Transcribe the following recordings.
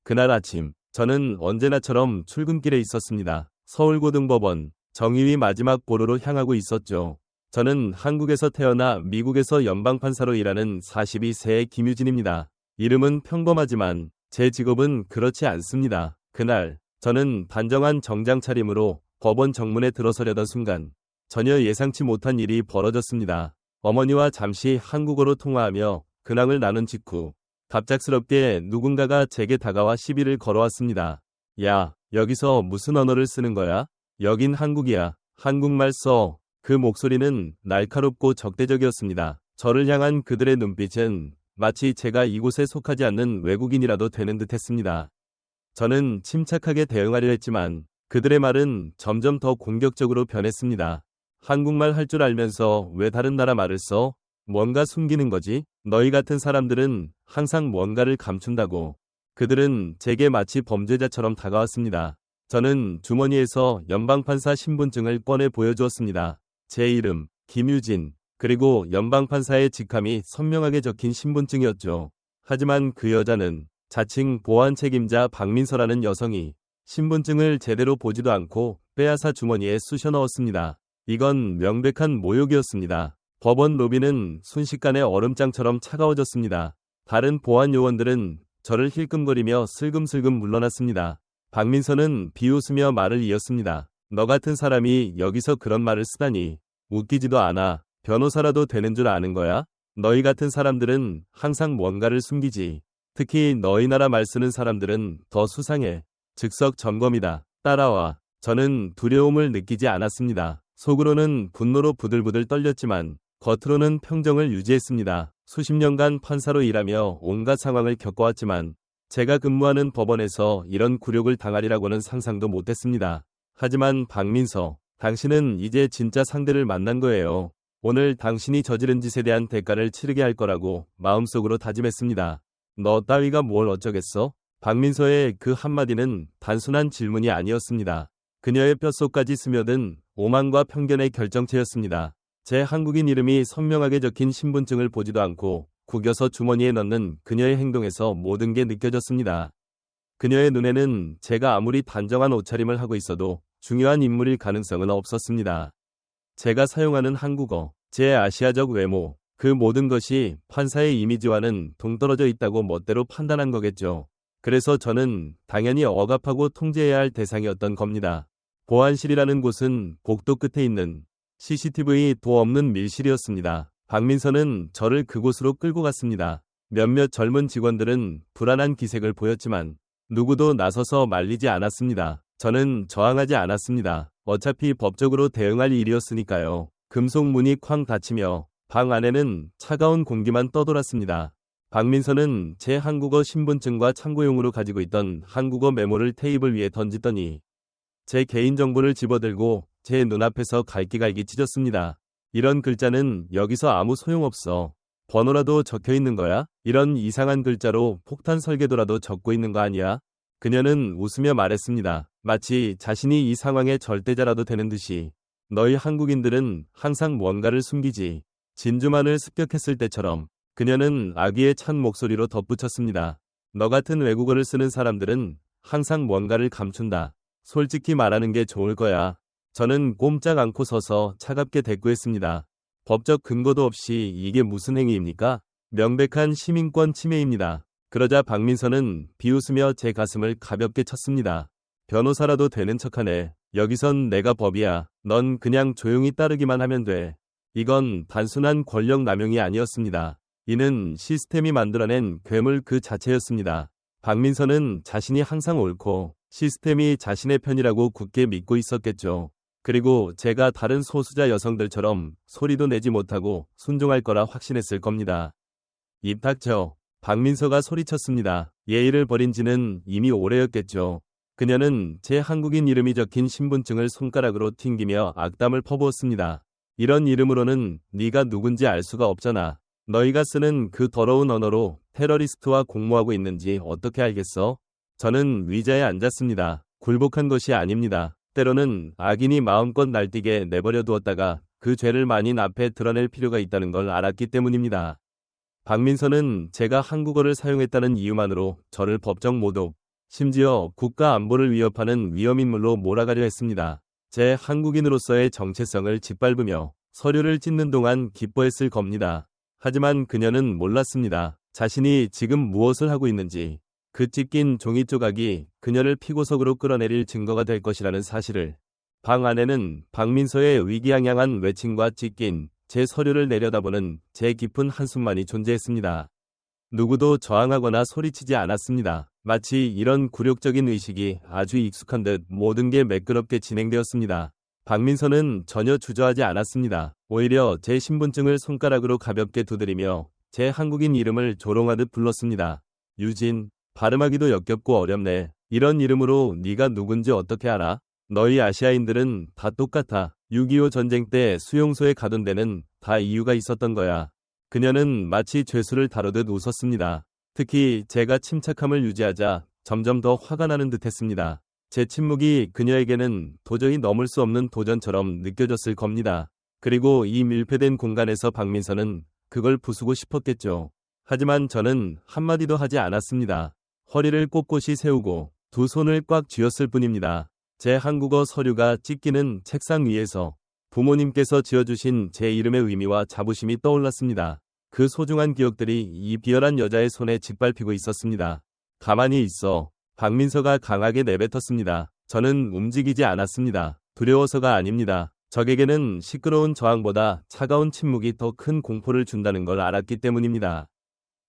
그날 아침, 저는 언제나처럼 출근길에 있었습니다. 서울고등법원, 정의위 마지막 보루로 향하고 있었죠. 저는 한국에서 태어나 미국에서 연방판사로 일하는 42세의 김유진입니다. 이름은 평범하지만 제 직업은 그렇지 않습니다. 그날, 저는 단정한 정장 차림으로 법원 정문에 들어서려던 순간 전혀 예상치 못한 일이 벌어졌습니다. 어머니와 잠시 한국어로 통화하며 근황을 나눈 직후 갑작스럽게 누군가가 제게 다가와 시비를 걸어왔습니다. 야, 여기서 무슨 언어를 쓰는 거야? 여긴 한국이야. 한국말 써. 그 목소리는 날카롭고 적대적이었습니다. 저를 향한 그들의 눈빛은 마치 제가 이곳에 속하지 않는 외국인이라도 되는 듯했습니다. 저는 침착하게 대응하려 했지만 그들의 말은 점점 더 공격적으로 변했습니다. 한국말 할 줄 알면서 왜 다른 나라 말을 써? 뭔가 숨기는 거지? 너희 같은 사람들은 항상 뭔가를 감춘다고. 그들은 제게 마치 범죄자처럼 다가왔습니다. 저는 주머니에서 연방판사 신분증을 꺼내 보여주었습니다. 제 이름, 김유진, 그리고 연방판사의 직함이 선명하게 적힌 신분증이었죠. 하지만 그 여자는 자칭 보안 책임자 박민서라는 여성이 신분증을 제대로 보지도 않고 빼앗아 주머니에 쑤셔 넣었습니다. 이건 명백한 모욕이었습니다. 법원 로비는 순식간에 얼음장처럼 차가워졌습니다. 다른 보안 요원들은 저를 힐끔거리며 슬금슬금 물러났습니다. 박민서는 비웃으며 말을 이었습니다. 너 같은 사람이 여기서 그런 말을 쓰다니. 웃기지도 않아. 변호사라도 되는 줄 아는 거야? 너희 같은 사람들은 항상 뭔가를 숨기지. 특히 너희 나라 말 쓰는 사람들은 더 수상해. 즉석 점검이다. 따라와. 저는 두려움을 느끼지 않았습니다. 속으로는 분노로 부들부들 떨렸지만 겉으로는 평정을 유지했습니다. 수십 년간 판사로 일하며 온갖 상황을 겪어왔지만 제가 근무하는 법원에서 이런 굴욕을 당하리라고는 상상도 못했습니다. 하지만 박민서, 당신은 이제 진짜 상대를 만난 거예요. 오늘 당신이 저지른 짓에 대한 대가를 치르게 할 거라고 마음속으로 다짐했습니다. 너 따위가 뭘 어쩌겠어? 박민서의 그 한마디는 단순한 질문이 아니었습니다. 그녀의 뼛속까지 스며든 오만과 편견의 결정체였습니다. 제 한국인 이름이 선명하게 적힌 신분증을 보지도 않고 구겨서 주머니에 넣는 그녀의 행동에서 모든 게 느껴졌습니다. 그녀의 눈에는 제가 아무리 단정한 옷차림을 하고 있어도 중요한 인물일 가능성은 없었습니다. 제가 사용하는 한국어, 제 아시아적 외모, 그 모든 것이 판사의 이미지와는 동떨어져 있다고 멋대로 판단한 거겠죠. 그래서 저는 당연히 억압하고 통제해야 할 대상이었던 겁니다. 보안실이라는 곳은 복도 끝에 있는 CCTV도 없는 밀실이었습니다. 박민서는 저를 그곳으로 끌고 갔습니다. 몇몇 젊은 직원들은 불안한 기색을 보였지만 누구도 나서서 말리지 않았습니다. 저는 저항하지 않았습니다. 어차피 법적으로 대응할 일이었으니까요. 금속 문이 쾅 닫히며 방 안에는 차가운 공기만 떠돌았습니다. 박민서는 제 한국어 신분증과 참고용으로 가지고 있던 한국어 메모를 테이블 위에 던지더니 제 개인정보를 집어들고 제 눈앞에서 갈기갈기 찢었습니다. 이런 글자는 여기서 아무 소용없어. 번호라도 적혀 있는 거야? 이런 이상한 글자로 폭탄 설계도라도 적고 있는 거 아니야? 그녀는 웃으며 말했습니다. 마치 자신이 이 상황의 절대자라도 되는 듯이. 너희 한국인들은 항상 뭔가를 숨기지. 진주만을 습격했을 때처럼. 그녀는 악의에 찬 목소리로 덧붙였습니다. 너 같은 외국어를 쓰는 사람들은 항상 뭔가를 감춘다. 솔직히 말하는 게 좋을 거야. 저는 꼼짝 않고 서서 차갑게 대꾸했습니다. 법적 근거도 없이 이게 무슨 행위입니까? 명백한 시민권 침해입니다. 그러자 박민서는 비웃으며 제 가슴을 가볍게 쳤습니다. 변호사라도 되는 척하네. 여기선 내가 법이야. 넌 그냥 조용히 따르기만 하면 돼. 이건 단순한 권력 남용이 아니었습니다. 이는 시스템이 만들어낸 괴물 그 자체였습니다. 박민서는 자신이 항상 옳고 시스템이 자신의 편이라고 굳게 믿고 있었겠죠. 그리고 제가 다른 소수자 여성들처럼 소리도 내지 못하고 순종할 거라 확신했을 겁니다. 입 닥쳐. 박민서가 소리쳤습니다. 예의를 버린 지는 이미 오래였겠죠. 그녀는 제 한국인 이름이 적힌 신분증을 손가락으로 튕기며 악담을 퍼부었습니다. 이런 이름으로는 네가 누군지 알 수가 없잖아. 너희가 쓰는 그 더러운 언어로 테러리스트와 공모하고 있는지 어떻게 알겠어? 저는 의자에 앉았습니다. 굴복한 것이 아닙니다. 때로는 악인이 마음껏 날뛰게 내버려 두었다가 그 죄를 만인 앞에 드러낼 필요가 있다는 걸 알았기 때문입니다. 박민서는 제가 한국어를 사용했다는 이유만으로 저를 법정 모독, 심지어 국가 안보를 위협하는 위험인물로 몰아가려 했습니다. 제 한국인으로서의 정체성을 짓밟으며 서류를 찢는 동안 기뻐했을 겁니다. 하지만 그녀는 몰랐습니다. 자신이 지금 무엇을 하고 있는지. 그 찢긴 종이 조각이 그녀를 피고석으로 끌어내릴 증거가 될 것이라는 사실을. 방 안에는 박민서의 위기양양한 외침과 찢긴 제 서류를 내려다보는 제 깊은 한숨만이 존재했습니다. 누구도 저항하거나 소리치지 않았습니다. 마치 이런 굴욕적인 의식이 아주 익숙한 듯 모든 게 매끄럽게 진행되었습니다. 박민서는 전혀 주저하지 않았습니다. 오히려 제 신분증을 손가락으로 가볍게 두드리며 제 한국인 이름을 조롱하듯 불렀습니다. 유진, 발음하기도 역겹고 어렵네. 이런 이름으로 네가 누군지 어떻게 알아? 너희 아시아인들은 다 똑같아. 6.25 전쟁 때 수용소에 가둔 데는 다 이유가 있었던 거야. 그녀는 마치 죄수를 다루듯 웃었습니다. 특히 제가 침착함을 유지하자 점점 더 화가 나는 듯했습니다. 제 침묵이 그녀에게는 도저히 넘을 수 없는 도전처럼 느껴졌을 겁니다. 그리고 이 밀폐된 공간에서 박민서는 그걸 부수고 싶었겠죠. 하지만 저는 한마디도 하지 않았습니다. 허리를 꼿꼿이 세우고 두 손을 꽉 쥐었을 뿐입니다. 제 한국어 서류가 찢기는 책상 위에서 부모님께서 지어주신 제 이름의 의미와 자부심이 떠올랐습니다. 그 소중한 기억들이 이 비열한 여자의 손에 짓밟히고 있었습니다. 가만히 있어. 박민서가 강하게 내뱉었습니다. 저는 움직이지 않았습니다. 두려워서가 아닙니다. 적에게는 시끄러운 저항보다 차가운 침묵이 더 큰 공포를 준다는 걸 알았기 때문입니다.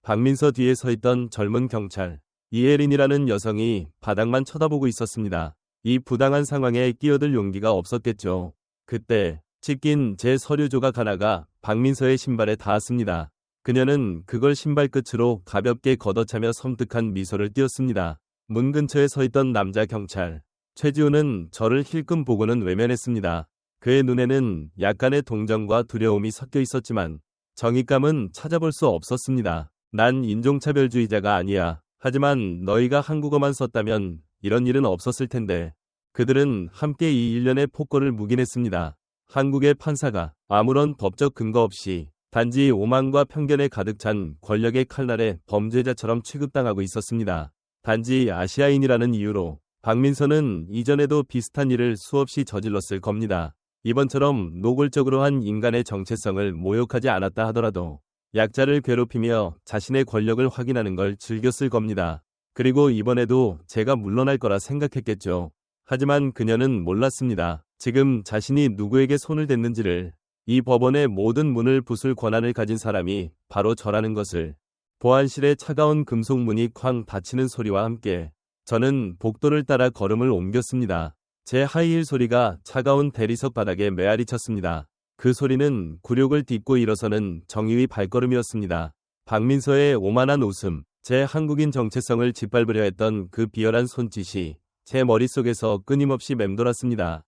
박민서 뒤에 서 있던 젊은 경찰 이혜린이라는 여성이 바닥만 쳐다보고 있었습니다. 이 부당한 상황에 끼어들 용기가 없었겠죠. 그때 찢긴 제 서류 조각 하나가 박민서의 신발에 닿았습니다. 그녀는 그걸 신발 끝으로 가볍게 걷어차며 섬뜩한 미소를 띄었습니다. 문 근처에 서 있던 남자 경찰 최지우는 저를 힐끔 보고는 외면했습니다. 그의 눈에는 약간의 동정과 두려움이 섞여 있었지만 정의감은 찾아볼 수 없었습니다. 난 인종차별주의자가 아니야. 하지만 너희가 한국어만 썼다면 이런 일은 없었을 텐데. 그들은 함께 이 일련의 폭거를 묵인했습니다. 한국의 판사가 아무런 법적 근거 없이 단지 오만과 편견에 가득 찬 권력의 칼날에 범죄자처럼 취급당하고 있었습니다. 단지 아시아인이라는 이유로 박민서는 이전에도 비슷한 일을 수없이 저질렀을 겁니다. 이번처럼 노골적으로 한 인간의 정체성을 모욕하지 않았다 하더라도 약자를 괴롭히며 자신의 권력을 확인하는 걸 즐겼을 겁니다. 그리고 이번에도 제가 물러날 거라 생각했겠죠. 하지만 그녀는 몰랐습니다. 지금 자신이 누구에게 손을 댔는지를. 이 법원의 모든 문을 부술 권한을 가진 사람이 바로 저라는 것을. 보안실의 차가운 금속 문이 쾅 닫히는 소리와 함께 저는 복도를 따라 걸음을 옮겼습니다. 제 하이힐 소리가 차가운 대리석 바닥에 메아리 쳤습니다. 그 소리는 굴욕을 딛고 일어서는 정의의 발걸음이었습니다. 박민서의 오만한 웃음, 제 한국인 정체성을 짓밟으려 했던 그 비열한 손짓이 제 머릿속에서 끊임없이 맴돌았습니다.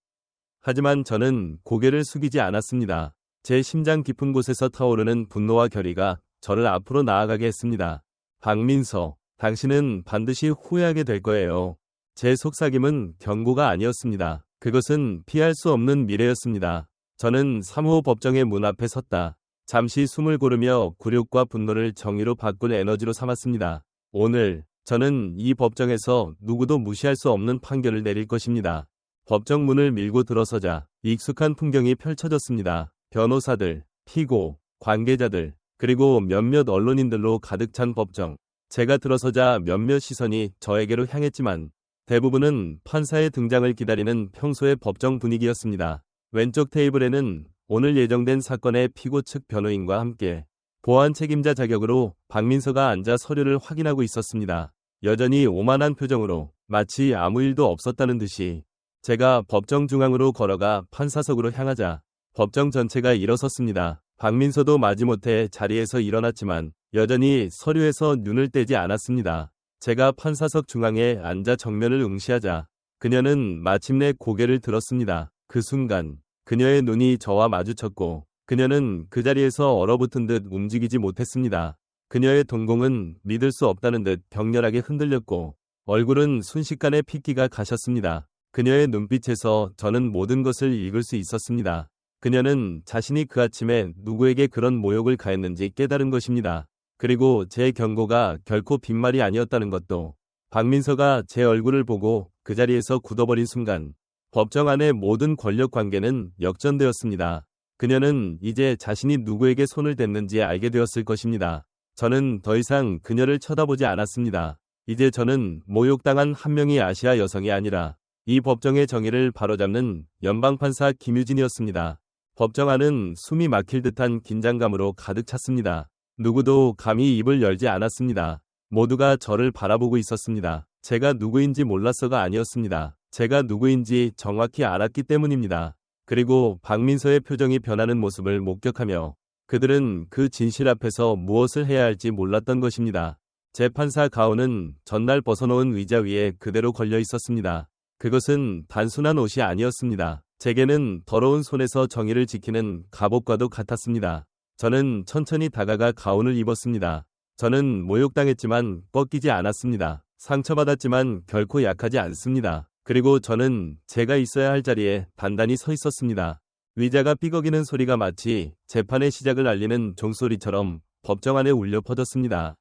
하지만 저는 고개를 숙이지 않았습니다. 제 심장 깊은 곳에서 타오르는 분노와 결의가 저를 앞으로 나아가게 했습니다. 박민서, 당신은 반드시 후회하게 될 거예요. 제 속삭임은 경고가 아니었습니다. 그것은 피할 수 없는 미래였습니다. 저는 3호 법정의 문 앞에 섰다. 잠시 숨을 고르며 굴욕과 분노를 정의로 바꿀 에너지로 삼았습니다. 오늘 저는 이 법정에서 누구도 무시할 수 없는 판결을 내릴 것입니다. 법정 문을 밀고 들어서자 익숙한 풍경이 펼쳐졌습니다. 변호사들, 피고, 관계자들, 그리고 몇몇 언론인들로 가득 찬 법정. 제가 들어서자 몇몇 시선이 저에게로 향했지만 대부분은 판사의 등장을 기다리는 평소의 법정 분위기였습니다. 왼쪽 테이블에는 오늘 예정된 사건의 피고 측 변호인과 함께 보안 책임자 자격으로 박민서가 앉아 서류를 확인하고 있었습니다. 여전히 오만한 표정으로 마치 아무 일도 없었다는 듯이 제가 법정 중앙으로 걸어가 판사석으로 향하자 법정 전체가 일어섰습니다. 박민서도 마지못해 자리에서 일어났지만 여전히 서류에서 눈을 떼지 않았습니다. 제가 판사석 중앙에 앉아 정면을 응시하자 그녀는 마침내 고개를 들었습니다. 그 순간 그녀의 눈이 저와 마주쳤고 그녀는 그 자리에서 얼어붙은 듯 움직이지 못했습니다. 그녀의 동공은 믿을 수 없다는 듯 격렬하게 흔들렸고 얼굴은 순식간에 핏기가 가셨습니다. 그녀의 눈빛에서 저는 모든 것을 읽을 수 있었습니다. 그녀는 자신이 그 아침에 누구에게 그런 모욕을 가했는지 깨달은 것입니다. 그리고 제 경고가 결코 빈말이 아니었다는 것도. 박민서가 제 얼굴을 보고 그 자리에서 굳어버린 순간 법정 안의 모든 권력 관계는 역전되었습니다. 그녀는 이제 자신이 누구에게 손을 댔는지 알게 되었을 것입니다. 저는 더 이상 그녀를 쳐다보지 않았습니다. 이제 저는 모욕당한 한 명의 아시아 여성이 아니라 이 법정의 정의를 바로잡는 연방판사 김유진이었습니다. 법정 안은 숨이 막힐 듯한 긴장감으로 가득 찼습니다. 누구도 감히 입을 열지 않았습니다. 모두가 저를 바라보고 있었습니다. 제가 누구인지 몰랐어가 아니었습니다. 제가 누구인지 정확히 알았기 때문입니다. 그리고 박민서의 표정이 변하는 모습을 목격하며 그들은 그 진실 앞에서 무엇을 해야 할지 몰랐던 것입니다. 재판사 가운은 전날 벗어놓은 의자 위에 그대로 걸려 있었습니다. 그것은 단순한 옷이 아니었습니다. 제게는 더러운 손에서 정의를 지키는 갑옷과도 같았습니다. 저는 천천히 다가가 가운을 입었습니다. 저는 모욕당했지만 꺾이지 않았습니다. 상처받았지만 결코 약하지 않습니다. 그리고 저는 제가 있어야 할 자리에 단단히 서 있었습니다. 의자가 삐걱이는 소리가 마치 재판의 시작을 알리는 종소리처럼 법정 안에 울려 퍼졌습니다.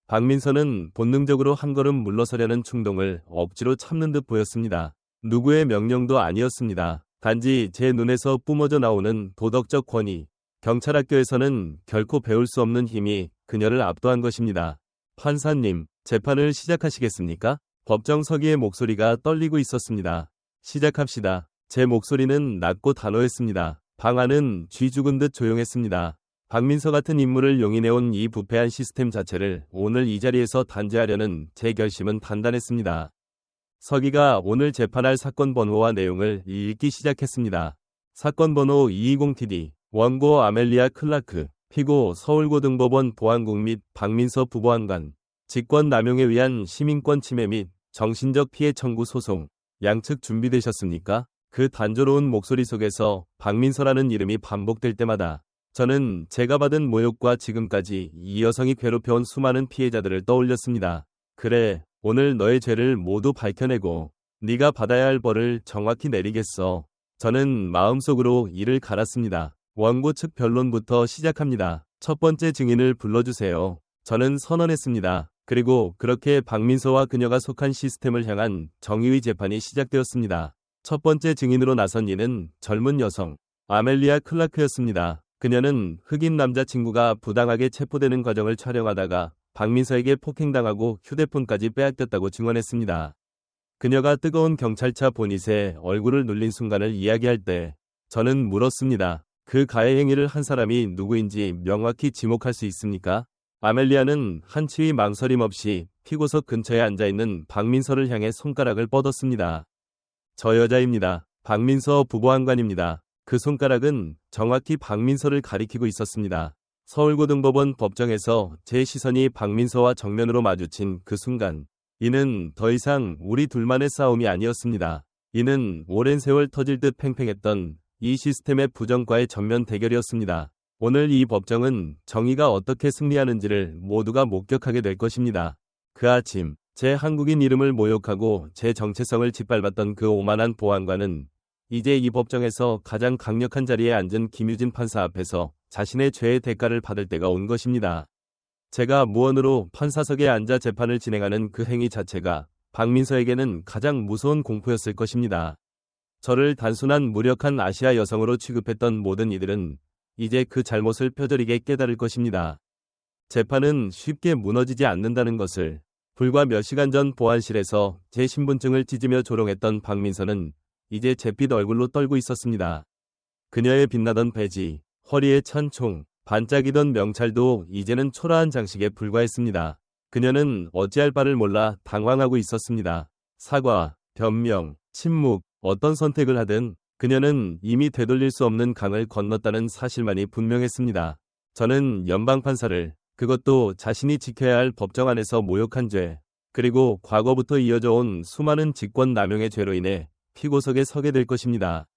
박민서는 본능적으로 한 걸음 물러서려는 충동을 억지로 참는 듯 보였습니다. 누구의 명령도 아니었습니다. 단지 제 눈에서 뿜어져 나오는 도덕적 권위. 경찰학교에서는 결코 배울 수 없는 힘이 그녀를 압도한 것입니다. 판사님, 재판을 시작하시겠습니까? 법정 서기의 목소리가 떨리고 있었습니다. 시작합시다. 제 목소리는 낮고 단호했습니다. 방 안은 쥐 죽은 듯 조용했습니다. 박민서 같은 인물을 용인해온 이 부패한 시스템 자체를 오늘 이 자리에서 단죄하려는 제 결심은 단단했습니다. 서기가 오늘 재판할 사건 번호와 내용을 읽기 시작했습니다. 사건 번호 220TD, 원고 아멜리아 클라크, 피고 서울고등법원 보안국 및 박민서 부보안관, 직권남용에 의한 시민권 침해 및 정신적 피해 청구 소송. 양측 준비되셨습니까? 그 단조로운 목소리 속에서 박민서라는 이름이 반복될 때마다 저는 제가 받은 모욕과 지금까지 이 여성이 괴롭혀온 수많은 피해자들을 떠올렸습니다. 그래, 오늘 너의 죄를 모두 밝혀내고 네가 받아야 할 벌을 정확히 내리겠어. 저는 마음속으로 이를 갈았습니다. 원고 측 변론부터 시작합니다. 첫 번째 증인을 불러주세요. 저는 선언했습니다. 그리고 그렇게 박민서와 그녀가 속한 시스템을 향한 정의의 재판이 시작되었습니다. 첫 번째 증인으로 나선 이는 젊은 여성 아멜리아 클라크였습니다. 그녀는 흑인 남자친구가 부당하게 체포되는 과정을 촬영하다가 박민서에게 폭행당하고 휴대폰까지 빼앗겼다고 증언했습니다. 그녀가 뜨거운 경찰차 보닛에 얼굴을 눌린 순간을 이야기할 때 저는 물었습니다. 그 가해 행위를 한 사람이 누구인지 명확히 지목할 수 있습니까? 아멜리아는 한치의 망설임 없이 피고석 근처에 앉아있는 박민서를 향해 손가락을 뻗었습니다. 저 여자입니다. 박민서 부보안관입니다. 그 손가락은 정확히 박민서를 가리키고 있었습니다. 서울고등법원 법정에서 제 시선이 박민서와 정면으로 마주친 그 순간 이는 더 이상 우리 둘만의 싸움이 아니었습니다. 이는 오랜 세월 터질 듯 팽팽했던 이 시스템의 부정과의 전면 대결이었습니다. 오늘 이 법정은 정의가 어떻게 승리하는지를 모두가 목격하게 될 것입니다. 그 아침 제 한국인 이름을 모욕하고 제 정체성을 짓밟았던 그 오만한 보안관은 이제 이 법정에서 가장 강력한 자리에 앉은 김유진 판사 앞에서 자신의 죄의 대가를 받을 때가 온 것입니다. 제가 무언으로 판사석에 앉아 재판을 진행하는 그 행위 자체가 박민서에게는 가장 무서운 공포였을 것입니다. 저를 단순한 무력한 아시아 여성으로 취급했던 모든 이들은 이제 그 잘못을 뼈저리게 깨달을 것입니다. 재판은 쉽게 무너지지 않는다는 것을 불과 몇 시간 전 보안실에서 제 신분증을 찢으며 조롱했던 박민서는 이제 잿빛 얼굴로 떨고 있었습니다. 그녀의 빛나던 배지, 허리에 찬 총, 반짝이던 명찰도 이제는 초라한 장식에 불과했습니다. 그녀는 어찌할 바를 몰라 당황하고 있었습니다. 사과, 변명, 침묵, 어떤 선택을 하든 그녀는 이미 되돌릴 수 없는 강을 건넜다는 사실만이 분명했습니다. 저는 연방판사를, 그것도 자신이 지켜야 할 법정 안에서 모욕한 죄, 그리고 과거부터 이어져 온 수많은 직권남용의 죄로 인해 피고석에 서게 될 것입니다.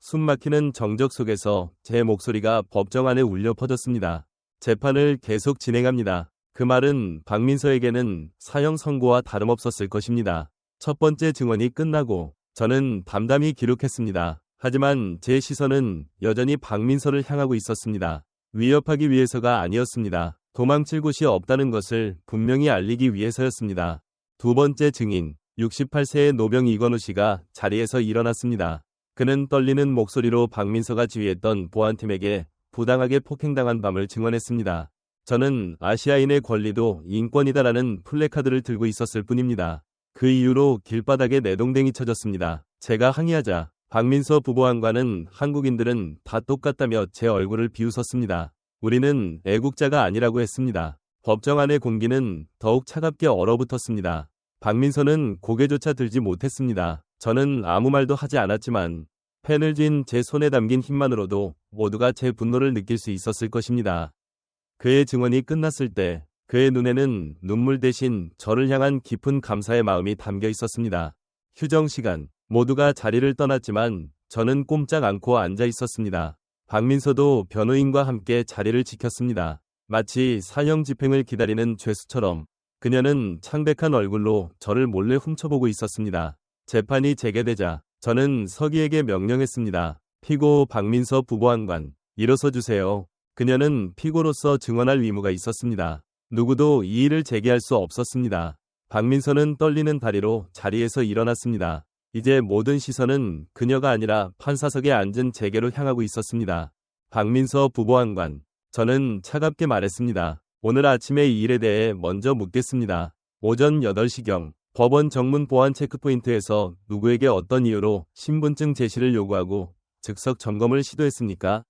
숨막히는 정적 속에서 제 목소리가 법정 안에 울려 퍼졌습니다. 재판을 계속 진행합니다. 그 말은 박민서에게는 사형 선고와 다름없었을 것입니다. 첫 번째 증언이 끝나고 저는 담담히 기록했습니다. 하지만 제 시선은 여전히 박민서를 향하고 있었습니다. 위협하기 위해서가 아니었습니다. 도망칠 곳이 없다는 것을 분명히 알리기 위해서였습니다. 두 번째 증인, 68세의 노병 이건우 씨가 자리에서 일어났습니다. 그는 떨리는 목소리로 박민서가 지휘했던 보안팀에게 부당하게 폭행당한 밤을 증언했습니다. 저는 아시아인의 권리도 인권이다라는 플래카드를 들고 있었을 뿐입니다. 그 이후로 길바닥에 내동댕이 쳐졌습니다. 제가 항의하자 박민서 부보안관은 한국인들은 다 똑같다며 제 얼굴을 비웃었습니다. 우리는 애국자가 아니라고 했습니다. 법정 안의 공기는 더욱 차갑게 얼어붙었습니다. 박민서는 고개조차 들지 못했습니다. 저는 아무 말도 하지 않았지만 펜을 쥔 제 손에 담긴 힘만으로도 모두가 제 분노를 느낄 수 있었을 것입니다. 그의 증언이 끝났을 때 그의 눈에는 눈물 대신 저를 향한 깊은 감사의 마음이 담겨 있었습니다. 휴정 시간, 모두가 자리를 떠났지만 저는 꼼짝 않고 앉아 있었습니다. 박민서도 변호인과 함께 자리를 지켰습니다. 마치 사형 집행을 기다리는 죄수처럼 그녀는 창백한 얼굴로 저를 몰래 훔쳐보고 있었습니다. 재판이 재개되자 저는 서기에게 명령했습니다. 피고 박민서 부보안관, 일어서 주세요. 그녀는 피고로서 증언할 의무가 있었습니다. 누구도 이 일을 제기할 수 없었습니다. 박민서는 떨리는 다리로 자리에서 일어났습니다. 이제 모든 시선은 그녀가 아니라 판사석에 앉은 제게로 향하고 있었습니다. 박민서 부보안관, 저는 차갑게 말했습니다. 오늘 아침에 이 일에 대해 먼저 묻겠습니다. 오전 8시경 법원 정문 보안 체크포인트에서 누구에게 어떤 이유로 신분증 제시를 요구하고 즉석 점검을 시도했습니까?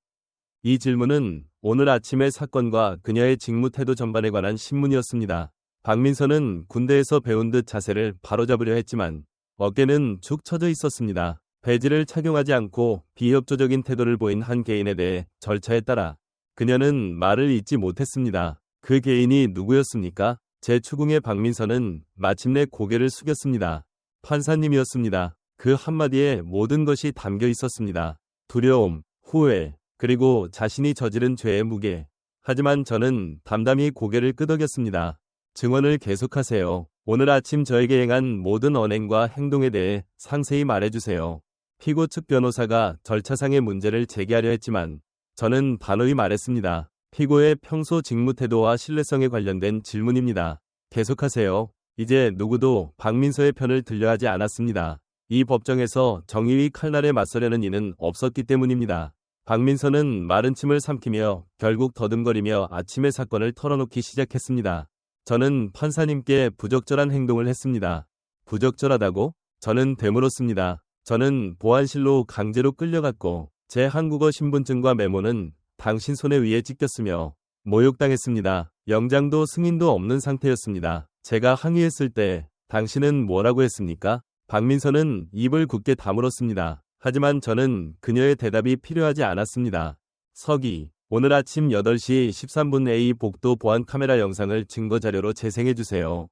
이 질문은 오늘 아침의 사건과 그녀의 직무 태도 전반에 관한 신문이었습니다. 박민서는 군대에서 배운 듯 자세를 바로잡으려 했지만 어깨는 축 처져 있었습니다. 배지를 착용하지 않고 비협조적인 태도를 보인 한 개인에 대해 절차에 따라 그녀는 말을 잇지 못했습니다. 그 개인이 누구였습니까? 제 추궁의 박민서는 마침내 고개를 숙였습니다. 판사님이었습니다. 그 한마디에 모든 것이 담겨 있었습니다. 두려움, 후회, 그리고 자신이 저지른 죄의 무게. 하지만 저는 담담히 고개를 끄덕였습니다. 증언을 계속하세요. 오늘 아침 저에게 행한 모든 언행과 행동에 대해 상세히 말해주세요. 피고 측 변호사가 절차상의 문제를 제기하려 했지만 저는 단호히 말했습니다. 피고의 평소 직무 태도와 신뢰성에 관련된 질문입니다. 계속하세요. 이제 누구도 박민서의 편을 들려 하지 않았습니다. 이 법정에서 정의의 칼날에 맞서려는 이는 없었기 때문입니다. 박민서는 마른 침을 삼키며 결국 더듬거리며 아침의 사건을 털어놓기 시작했습니다. 저는 판사님께 부적절한 행동을 했습니다. 부적절하다고? 저는 되물었습니다. 저는 보안실로 강제로 끌려갔고 제 한국어 신분증과 메모는 당신 손에 의해 찢겼으며 모욕당했습니다. 영장도 승인도 없는 상태였습니다. 제가 항의했을 때 당신은 뭐라고 했습니까? 박민서는 입을 굳게 다물었습니다. 하지만 저는 그녀의 대답이 필요하지 않았습니다. 서기, 오늘 아침 8시 13분 A 복도 보안 카메라 영상을 증거자료로 재생해주세요.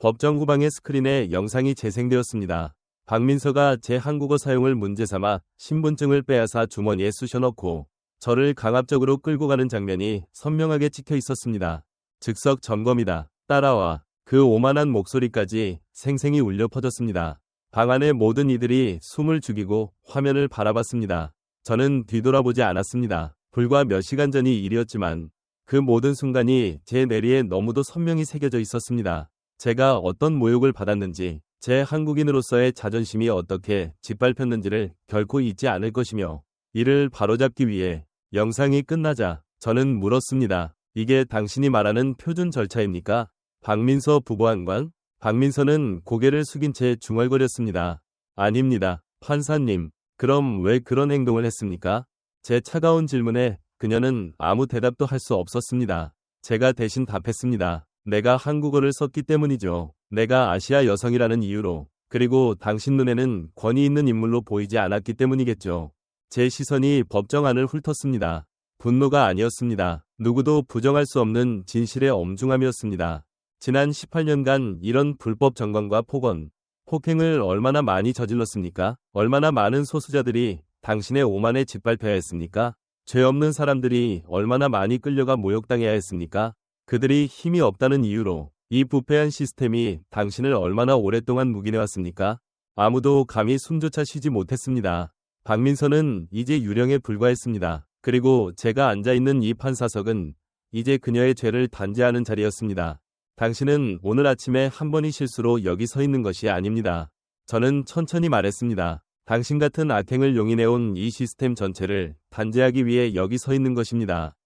법정 후방의 스크린에 영상이 재생되었습니다. 박민서가 제 한국어 사용을 문제삼아 신분증을 빼앗아 주머니에 쑤셔넣고 저를 강압적으로 끌고 가는 장면이 선명하게 찍혀 있었습니다. 즉석 점검이다. 따라와. 그 오만한 목소리까지 생생히 울려 퍼졌습니다. 방 안의 모든 이들이 숨을 죽이고 화면을 바라봤습니다. 저는 뒤돌아보지 않았습니다. 불과 몇 시간 전이 일이었지만 그 모든 순간이 제 뇌리에 너무도 선명히 새겨져 있었습니다. 제가 어떤 모욕을 받았는지, 제 한국인으로서의 자존심이 어떻게 짓밟혔는지를 결코 잊지 않을 것이며 이를 바로잡기 위해 영상이 끝나자 저는 물었습니다. 이게 당신이 말하는 표준 절차입니까? 박민서 부보안관? 박민서는 고개를 숙인 채 중얼거렸습니다. 아닙니다. 판사님, 그럼 왜 그런 행동을 했습니까? 제 차가운 질문에 그녀는 아무 대답도 할 수 없었습니다. 제가 대신 답했습니다. 내가 한국어를 썼기 때문이죠. 내가 아시아 여성이라는 이유로. 그리고 당신 눈에는 권위 있는 인물로 보이지 않았기 때문이겠죠. 제 시선이 법정 안을 훑었습니다. 분노가 아니었습니다. 누구도 부정할 수 없는 진실의 엄중함이었습니다. 지난 18년간 이런 불법 점검과 폭언, 폭행을 얼마나 많이 저질렀습니까? 얼마나 많은 소수자들이 당신의 오만에 짓밟혀야 했습니까? 죄 없는 사람들이 얼마나 많이 끌려가 모욕당해야 했습니까? 그들이 힘이 없다는 이유로 이 부패한 시스템이 당신을 얼마나 오랫동안 묵인해왔습니까? 아무도 감히 숨조차 쉬지 못했습니다. 박민서는 이제 유령에 불과했습니다. 그리고 제가 앉아있는 이 판사석은 이제 그녀의 죄를 단죄하는 자리였습니다. 당신은 오늘 아침에 한 번의 실수로 여기 서 있는 것이 아닙니다. 저는 천천히 말했습니다. 당신 같은 악행을 용인해온 이 시스템 전체를 단죄하기 위해 여기 서 있는 것입니다.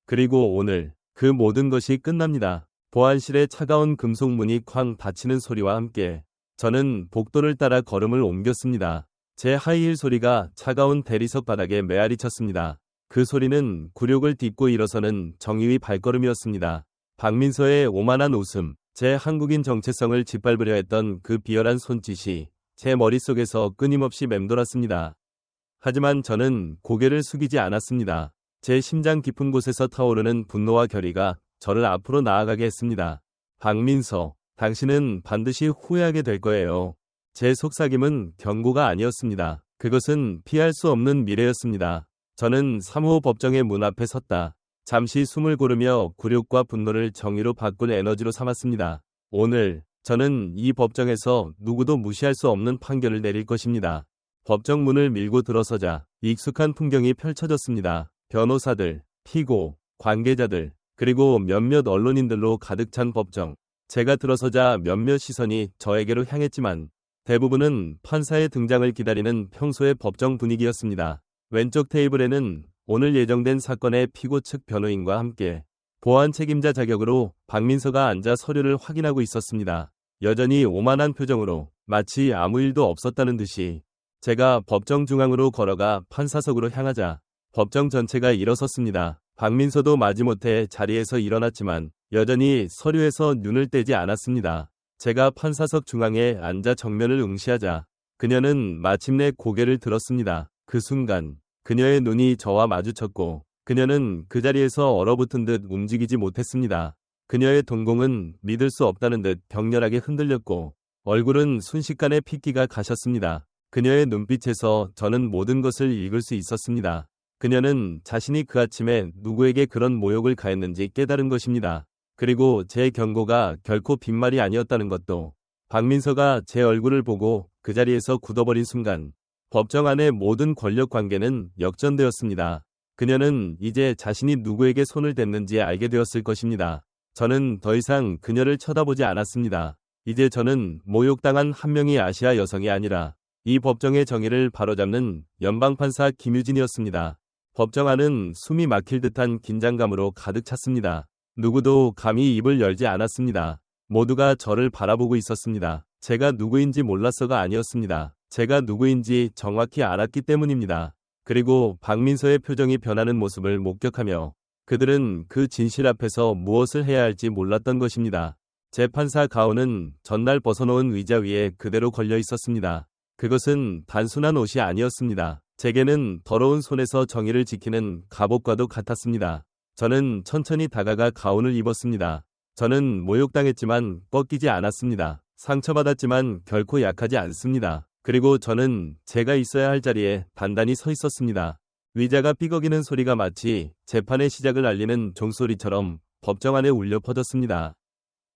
그리고 오늘 그 모든 것이 끝납니다. 보안실의 차가운 금속 문이 쾅 닫히는 소리와 함께 저는 복도를 따라 걸음을 옮겼습니다. 제 하이힐 소리가 차가운 대리석 바닥에 메아리 쳤습니다. 그 소리는 굴욕을 딛고 일어서는 정의의 발걸음이었습니다. 박민서의 오만한 웃음, 제 한국인 정체성을 짓밟으려 했던 그 비열한 손짓이 제 머릿속에서 끊임없이 맴돌았습니다. 하지만 저는 고개를 숙이지 않았습니다. 제 심장 깊은 곳에서 타오르는 분노와 결의가 저를 앞으로 나아가게 했습니다. 박민서, 당신은 반드시 후회하게 될 거예요. 제 속삭임은 경고가 아니었습니다. 그것은 피할 수 없는 미래였습니다. 저는 3호 법정의 문 앞에 섰다. 잠시 숨을 고르며 굴욕과 분노를 정의로 바꿀 에너지로 삼았습니다. 오늘 저는 이 법정에서 누구도 무시할 수 없는 판결을 내릴 것입니다. 법정 문을 밀고 들어서자 익숙한 풍경이 펼쳐졌습니다. 변호사들, 피고, 관계자들, 그리고 몇몇 언론인들로 가득 찬 법정. 제가 들어서자 몇몇 시선이 저에게로 향했지만 대부분은 판사의 등장을 기다리는 평소의 법정 분위기였습니다. 왼쪽 테이블에는 오늘 예정된 사건의 피고 측 변호인과 함께 보안 책임자 자격으로 박민서가 앉아 서류를 확인하고 있었습니다. 여전히 오만한 표정으로 마치 아무 일도 없었다는 듯이 제가 법정 중앙으로 걸어가 판사석으로 향하자 법정 전체가 일어섰습니다. 박민서도 마지못해 자리에서 일어났지만 여전히 서류에서 눈을 떼지 않았습니다. 제가 판사석 중앙에 앉아 정면을 응시하자 그녀는 마침내 고개를 들었습니다. 그 순간 그녀의 눈이 저와 마주쳤고 그녀는 그 자리에서 얼어붙은 듯 움직이지 못했습니다. 그녀의 동공은 믿을 수 없다는 듯 격렬하게 흔들렸고 얼굴은 순식간에 핏기가 가셨습니다. 그녀의 눈빛에서 저는 모든 것을 읽을 수 있었습니다. 그녀는 자신이 그 아침에 누구에게 그런 모욕을 가했는지 깨달은 것입니다. 그리고 제 경고가 결코 빈말이 아니었다는 것도. 박민서가 제 얼굴을 보고 그 자리에서 굳어버린 순간 법정 안의 모든 권력 관계는 역전되었습니다. 그녀는 이제 자신이 누구에게 손을 댔는지 알게 되었을 것입니다. 저는 더 이상 그녀를 쳐다보지 않았습니다. 이제 저는 모욕당한 한 명의 아시아 여성이 아니라 이 법정의 정의를 바로잡는 연방판사 김유진이었습니다. 법정 안은 숨이 막힐 듯한 긴장감으로 가득 찼습니다. 누구도 감히 입을 열지 않았습니다. 모두가 저를 바라보고 있었습니다. 제가 누구인지 몰랐어가 아니었습니다. 제가 누구인지 정확히 알았기 때문입니다. 그리고 박민서의 표정이 변하는 모습을 목격하며 그들은 그 진실 앞에서 무엇을 해야 할지 몰랐던 것입니다. 재판사 가운은 전날 벗어놓은 의자 위에 그대로 걸려 있었습니다. 그것은 단순한 옷이 아니었습니다. 제게는 더러운 손에서 정의를 지키는 갑옷과도 같았습니다. 저는 천천히 다가가 가운을 입었습니다. 저는 모욕당했지만 꺾이지 않았습니다. 상처받았지만 결코 약하지 않습니다. 그리고 저는 제가 있어야 할 자리에 단단히 서 있었습니다. 의자가 삐걱이는 소리가 마치 재판의 시작을 알리는 종소리처럼 법정 안에 울려 퍼졌습니다.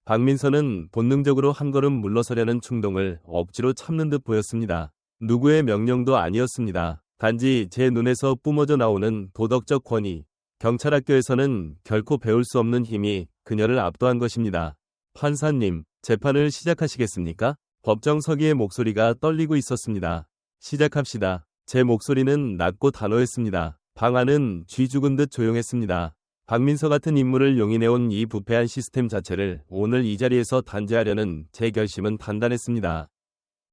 박민서는 본능적으로 한 걸음 물러서려는 충동을 억지로 참는 듯 보였습니다. 누구의 명령도 아니었습니다. 단지 제 눈에서 뿜어져 나오는 도덕적 권위. 경찰학교에서는 결코 배울 수 없는 힘이 그녀를 압도한 것입니다. 판사님, 재판을 시작하시겠습니까? 법정 서기의 목소리가 떨리고 있었습니다. 시작합시다. 제 목소리는 낮고 단호했습니다. 방 안은 쥐 죽은 듯 조용했습니다. 박민서 같은 인물을 용인해온 이 부패한 시스템 자체를 오늘 이 자리에서 단죄하려는 제 결심은 단단했습니다.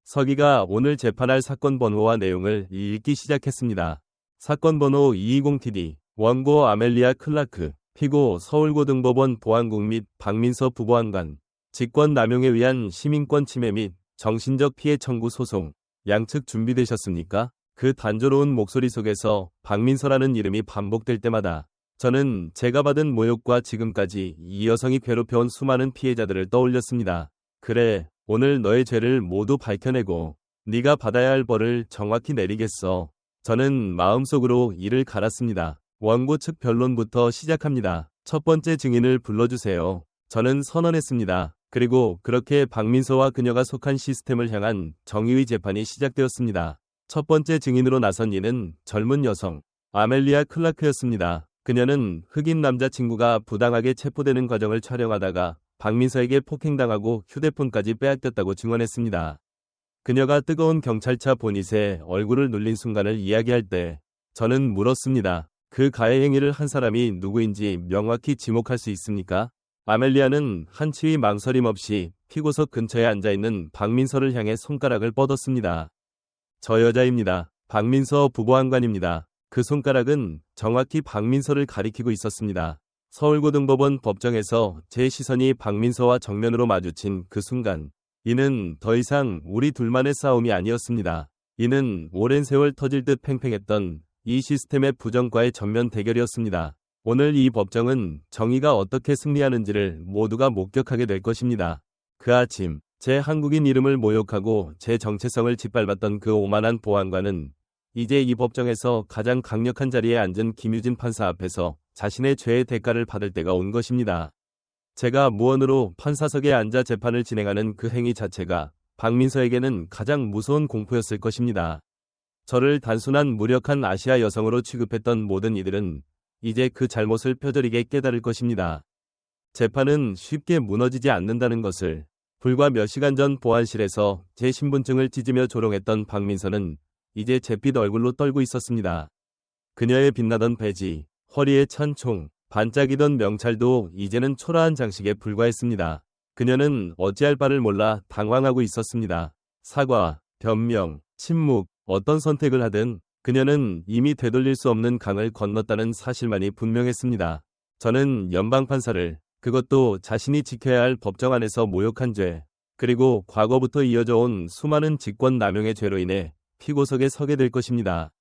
서기가 오늘 재판할 사건 번호와 내용을 읽기 시작했습니다. 사건 번호 220TD, 원고 아멜리아 클라크, 피고 서울고등법원 보안국 및 박민서 부보안관, 직권남용에 의한 시민권 침해 및 정신적 피해 청구 소송. 양측 준비되셨습니까? 그 단조로운 목소리 속에서 박민서라는 이름이 반복될 때마다 저는 제가 받은 모욕과 지금까지 이 여성이 괴롭혀온 수많은 피해자들을 떠올렸습니다. 그래, 오늘 너의 죄를 모두 밝혀내고 네가 받아야 할 벌을 정확히 내리겠어. 저는 마음속으로 이를 갈았습니다. 원고 측 변론부터 시작합니다. 첫 번째 증인을 불러주세요. 저는 선언했습니다. 그리고 그렇게 박민서와 그녀가 속한 시스템을 향한 정의의 재판이 시작되었습니다. 첫 번째 증인으로 나선 이는 젊은 여성 아멜리아 클라크였습니다. 그녀는 흑인 남자친구가 부당하게 체포되는 과정을 촬영하다가 박민서에게 폭행당하고 휴대폰까지 빼앗겼다고 증언했습니다. 그녀가 뜨거운 경찰차 보닛에 얼굴을 눌린 순간을 이야기할 때 저는 물었습니다. 그 가해 행위를 한 사람이 누구인지 명확히 지목할 수 있습니까? 아멜리아는 한치의 망설임 없이 피고석 근처에 앉아있는 박민서를 향해 손가락을 뻗었습니다. 저 여자입니다. 박민서 부보안관입니다. 그 손가락은 정확히 박민서를 가리키고 있었습니다. 서울고등법원 법정에서 제 시선이 박민서와 정면으로 마주친 그 순간, 이는 더 이상 우리 둘만의 싸움이 아니었습니다. 이는 오랜 세월 터질 듯 팽팽했던 이 시스템의 부정과의 전면 대결이었습니다. 오늘 이 법정은 정의가 어떻게 승리하는지를 모두가 목격하게 될 것입니다. 그 아침, 제 한국인 이름을 모욕하고 제 정체성을 짓밟았던 그 오만한 보안관은 이제 이 법정에서 가장 강력한 자리에 앉은 김유진 판사 앞에서 자신의 죄의 대가를 받을 때가 온 것입니다. 제가 무언으로 판사석에 앉아 재판을 진행하는 그 행위 자체가 박민서에게는 가장 무서운 공포였을 것입니다. 저를 단순한 무력한 아시아 여성으로 취급했던 모든 이들은 이제 그 잘못을 뼈저리게 깨달을 것입니다. 재판은 쉽게 무너지지 않는다는 것을 불과 몇 시간 전 보안실에서 제 신분증을 찢으며 조롱했던 박민서는 이제 잿빛 얼굴로 떨고 있었습니다. 그녀의 빛나던 배지, 허리에 찬 총, 반짝이던 명찰도 이제는 초라한 장식에 불과했습니다. 그녀는 어찌할 바를 몰라 당황하고 있었습니다. 사과, 변명, 침묵, 어떤 선택을 하든 그녀는 이미 되돌릴 수 없는 강을 건넜다는 사실만이 분명했습니다. 저는 연방판사를, 그것도 자신이 지켜야 할 법정 안에서 모욕한 죄, 그리고 과거부터 이어져 온 수많은 직권 남용의 죄로 인해 피고석에 서게 될 것입니다.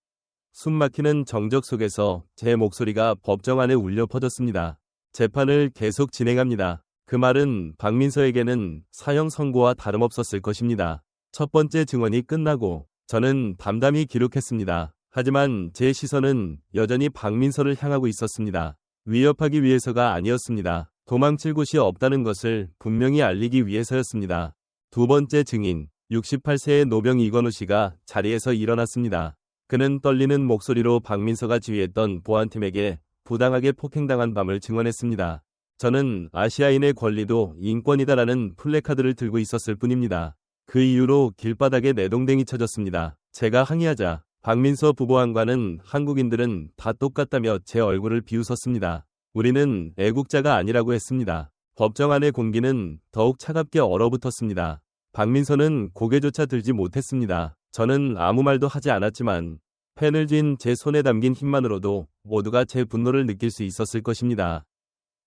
숨막히는 정적 속에서 제 목소리가 법정 안에 울려 퍼졌습니다. 재판을 계속 진행합니다. 그 말은 박민서에게는 사형 선고와 다름없었을 것입니다. 첫 번째 증언이 끝나고 저는 담담히 기록했습니다. 하지만 제 시선은 여전히 박민서를 향하고 있었습니다. 위협하기 위해서가 아니었습니다. 도망칠 곳이 없다는 것을 분명히 알리기 위해서였습니다. 두 번째 증인, 68세의 노병 이건우 씨가 자리에서 일어났습니다. 그는 떨리는 목소리로 박민서가 지휘했던 보안팀에게 부당하게 폭행당한 밤을 증언했습니다. 저는 아시아인의 권리도 인권이다라는 플래카드를 들고 있었을 뿐입니다. 그 이후로 길바닥에 내동댕이 쳐졌습니다. 제가 항의하자 박민서 부보안관은 한국인들은 다 똑같다며 제 얼굴을 비웃었습니다. 우리는 애국자가 아니라고 했습니다. 법정 안의 공기는 더욱 차갑게 얼어붙었습니다. 박민서는 고개조차 들지 못했습니다. 저는 아무 말도 하지 않았지만 펜을 쥔 제 손에 담긴 힘만으로도 모두가 제 분노를 느낄 수 있었을 것입니다.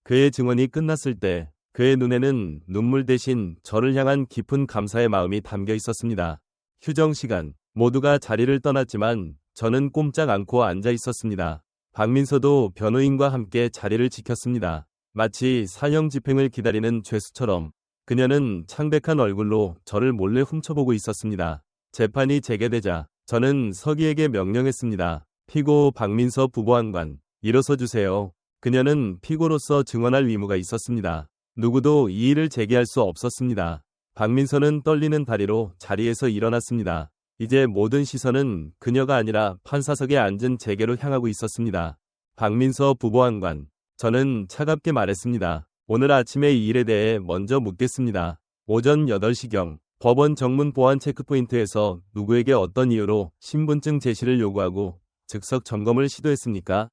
그의 증언이 끝났을 때 그의 눈에는 눈물 대신 저를 향한 깊은 감사의 마음이 담겨 있었습니다. 휴정 시간, 모두가 자리를 떠났지만 저는 꼼짝 않고 앉아 있었습니다. 박민서도 변호인과 함께 자리를 지켰습니다. 마치 사형 집행을 기다리는 죄수처럼 그녀는 창백한 얼굴로 저를 몰래 훔쳐보고 있었습니다. 재판이 재개되자 저는 서기에게 명령했습니다. 피고 박민서 부보안관, 일어서 주세요. 그녀는 피고로서 증언할 의무가 있었습니다. 누구도 이 일을 제기할 수 없었습니다. 박민서는 떨리는 다리로 자리에서 일어났습니다. 이제 모든 시선은 그녀가 아니라 판사석에 앉은 제게로 향하고 있었습니다. 박민서 부보안관, 저는 차갑게 말했습니다. 오늘 아침에 이 일에 대해 먼저 묻겠습니다. 오전 8시경 법원 정문 보안 체크포인트에서 누구에게 어떤 이유로 신분증 제시를 요구하고 즉석 점검을 시도했습니까?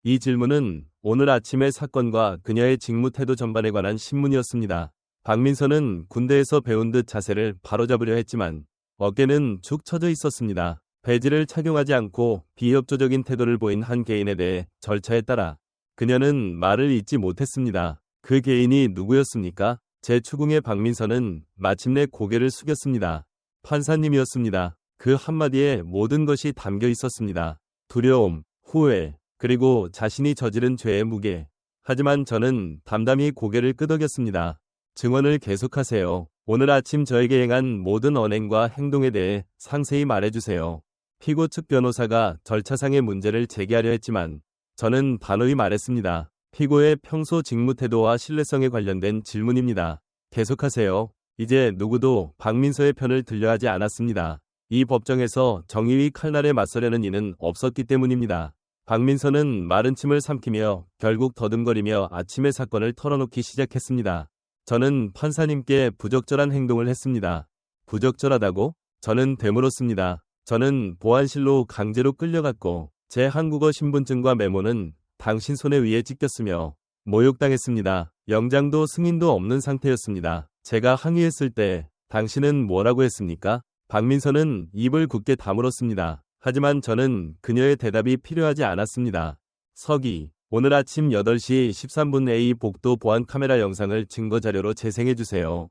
이 질문은 오늘 아침의 사건과 그녀의 직무 태도 전반에 관한 신문이었습니다. 박민서는 군대에서 배운 듯 자세를 바로잡으려 했지만 어깨는 축 처져 있었습니다. 배지를 착용하지 않고 비협조적인 태도를 보인 한 개인에 대해 절차에 따라 그녀는 말을 잇지 못했습니다. 그 개인이 누구였습니까? 제 추궁의 박민서는 마침내 고개를 숙였습니다. 판사님이었습니다. 그 한마디에 모든 것이 담겨 있었습니다. 두려움, 후회, 그리고 자신이 저지른 죄의 무게. 하지만 저는 담담히 고개를 끄덕였습니다. 증언을 계속하세요. 오늘 아침 저에게 행한 모든 언행과 행동에 대해 상세히 말해주세요. 피고 측 변호사가 절차상의 문제를 제기하려 했지만 저는 단호히 말했습니다. 피고의 평소 직무 태도와 신뢰성에 관련된 질문입니다. 계속하세요. 이제 누구도 박민서의 편을 들려 하지 않았습니다. 이 법정에서 정의의 칼날에 맞서려는 이는 없었기 때문입니다. 박민서는 마른 침을 삼키며 결국 더듬거리며 아침의 사건을 털어놓기 시작했습니다. 저는 판사님께 부적절한 행동을 했습니다. 부적절하다고? 저는 되물었습니다. 저는 보안실로 강제로 끌려갔고 제 한국어 신분증과 메모는 당신 손에 의해 찢겼으며 모욕당했습니다. 영장도 승인도 없는 상태였습니다. 제가 항의했을 때 당신은 뭐라고 했습니까? 박민서는 입을 굳게 다물었습니다. 하지만 저는 그녀의 대답이 필요하지 않았습니다. 서기, 오늘 아침 8시 13분 A 복도 보안 카메라 영상을 증거자료로 재생해주세요.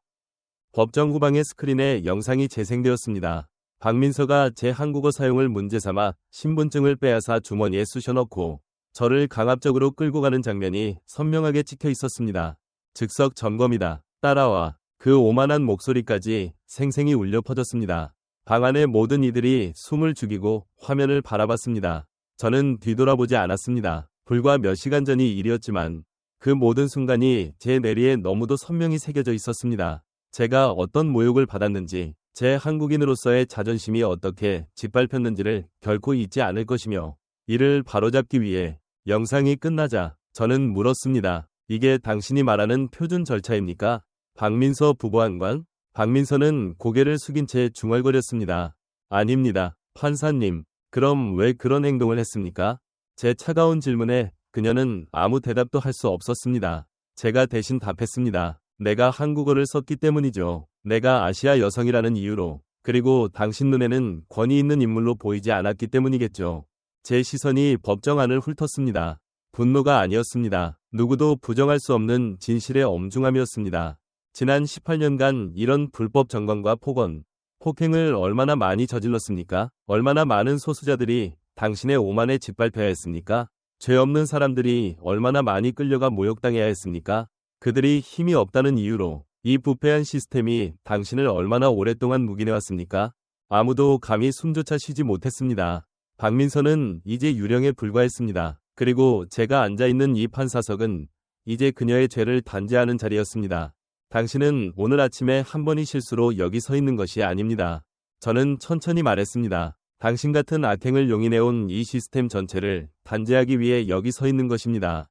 법정 후방의 스크린에 영상이 재생되었습니다. 박민서가 제 한국어 사용을 문제 삼아 신분증을 빼앗아 주머니에 쑤셔넣고 저를 강압적으로 끌고 가는 장면이 선명하게 찍혀 있었습니다. 즉석 점검이다. 따라와. 그 오만한 목소리까지 생생히 울려 퍼졌습니다. 방 안의 모든 이들이 숨을 죽이고 화면을 바라봤습니다. 저는 뒤돌아보지 않았습니다. 불과 몇 시간 전이 일이었지만 그 모든 순간이 제 뇌리에 너무도 선명히 새겨져 있었습니다. 제가 어떤 모욕을 받았는지, 제 한국인으로서의 자존심이 어떻게 짓밟혔는지를 결코 잊지 않을 것이며 이를 바로잡기 위해 영상이 끝나자 저는 물었습니다. 이게 당신이 말하는 표준 절차입니까? 박민서 부보안관? 박민서는 고개를 숙인 채 중얼거렸습니다. 아닙니다. 판사님. 그럼 왜 그런 행동을 했습니까? 제 차가운 질문에 그녀는 아무 대답도 할 수 없었습니다. 제가 대신 답했습니다. 내가 한국어를 썼기 때문이죠. 내가 아시아 여성이라는 이유로. 그리고 당신 눈에는 권위 있는 인물로 보이지 않았기 때문이겠죠. 제 시선이 법정 안을 훑었습니다. 분노가 아니었습니다. 누구도 부정할 수 없는 진실의 엄중함이었습니다. 지난 18년간 이런 불법 점검과 폭언, 폭행을 얼마나 많이 저질렀습니까? 얼마나 많은 소수자들이 당신의 오만에 짓밟혀야 했습니까? 죄 없는 사람들이 얼마나 많이 끌려가 모욕당해야 했습니까? 그들이 힘이 없다는 이유로 이 부패한 시스템이 당신을 얼마나 오랫동안 묵인해왔습니까? 아무도 감히 숨조차 쉬지 못했습니다. 박민서는 이제 유령에 불과했습니다. 그리고 제가 앉아있는 이 판사석은 이제 그녀의 죄를 단죄하는 자리였습니다. 당신은 오늘 아침에 한 번의 실수로 여기 서 있는 것이 아닙니다. 저는 천천히 말했습니다. 당신 같은 악행을 용인해온 이 시스템 전체를 단죄하기 위해 여기 서 있는 것입니다.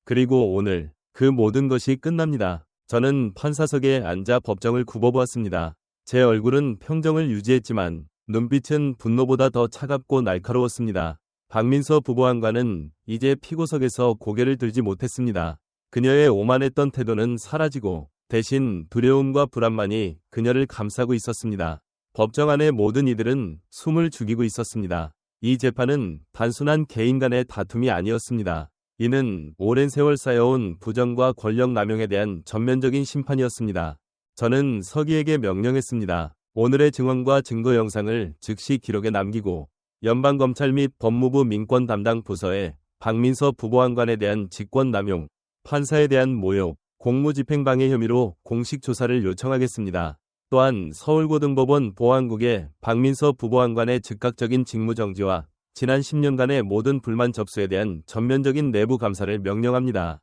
그리고 오늘 그 모든 것이 끝납니다. 저는 판사석에 앉아 법정을 굽어보았습니다. 제 얼굴은 평정을 유지했지만 눈빛은 분노보다 더 차갑고 날카로웠습니다. 박민서 부보안관은 이제 피고석에서 고개를 들지 못했습니다. 그녀의 오만했던 태도는 사라지고 대신 두려움과 불안만이 그녀를 감싸고 있었습니다. 법정 안의 모든 이들은 숨을 죽이고 있었습니다. 이 재판은 단순한 개인 간의 다툼이 아니었습니다. 이는 오랜 세월 쌓여온 부정과 권력 남용에 대한 전면적인 심판이었습니다. 저는 서기에게 명령했습니다. 오늘의 증언과 증거 영상을 즉시 기록에 남기고 연방검찰 및 법무부 민권 담당 부서에 박민서 부보안관에 대한 직권 남용, 판사에 대한 모욕, 공무집행방해 혐의로 공식 조사를 요청하겠습니다. 또한 서울고등법원 보안국에 박민서 부보안관의 즉각적인 직무정지와 지난 10년간의 모든 불만 접수에 대한 전면적인 내부 감사를 명령합니다.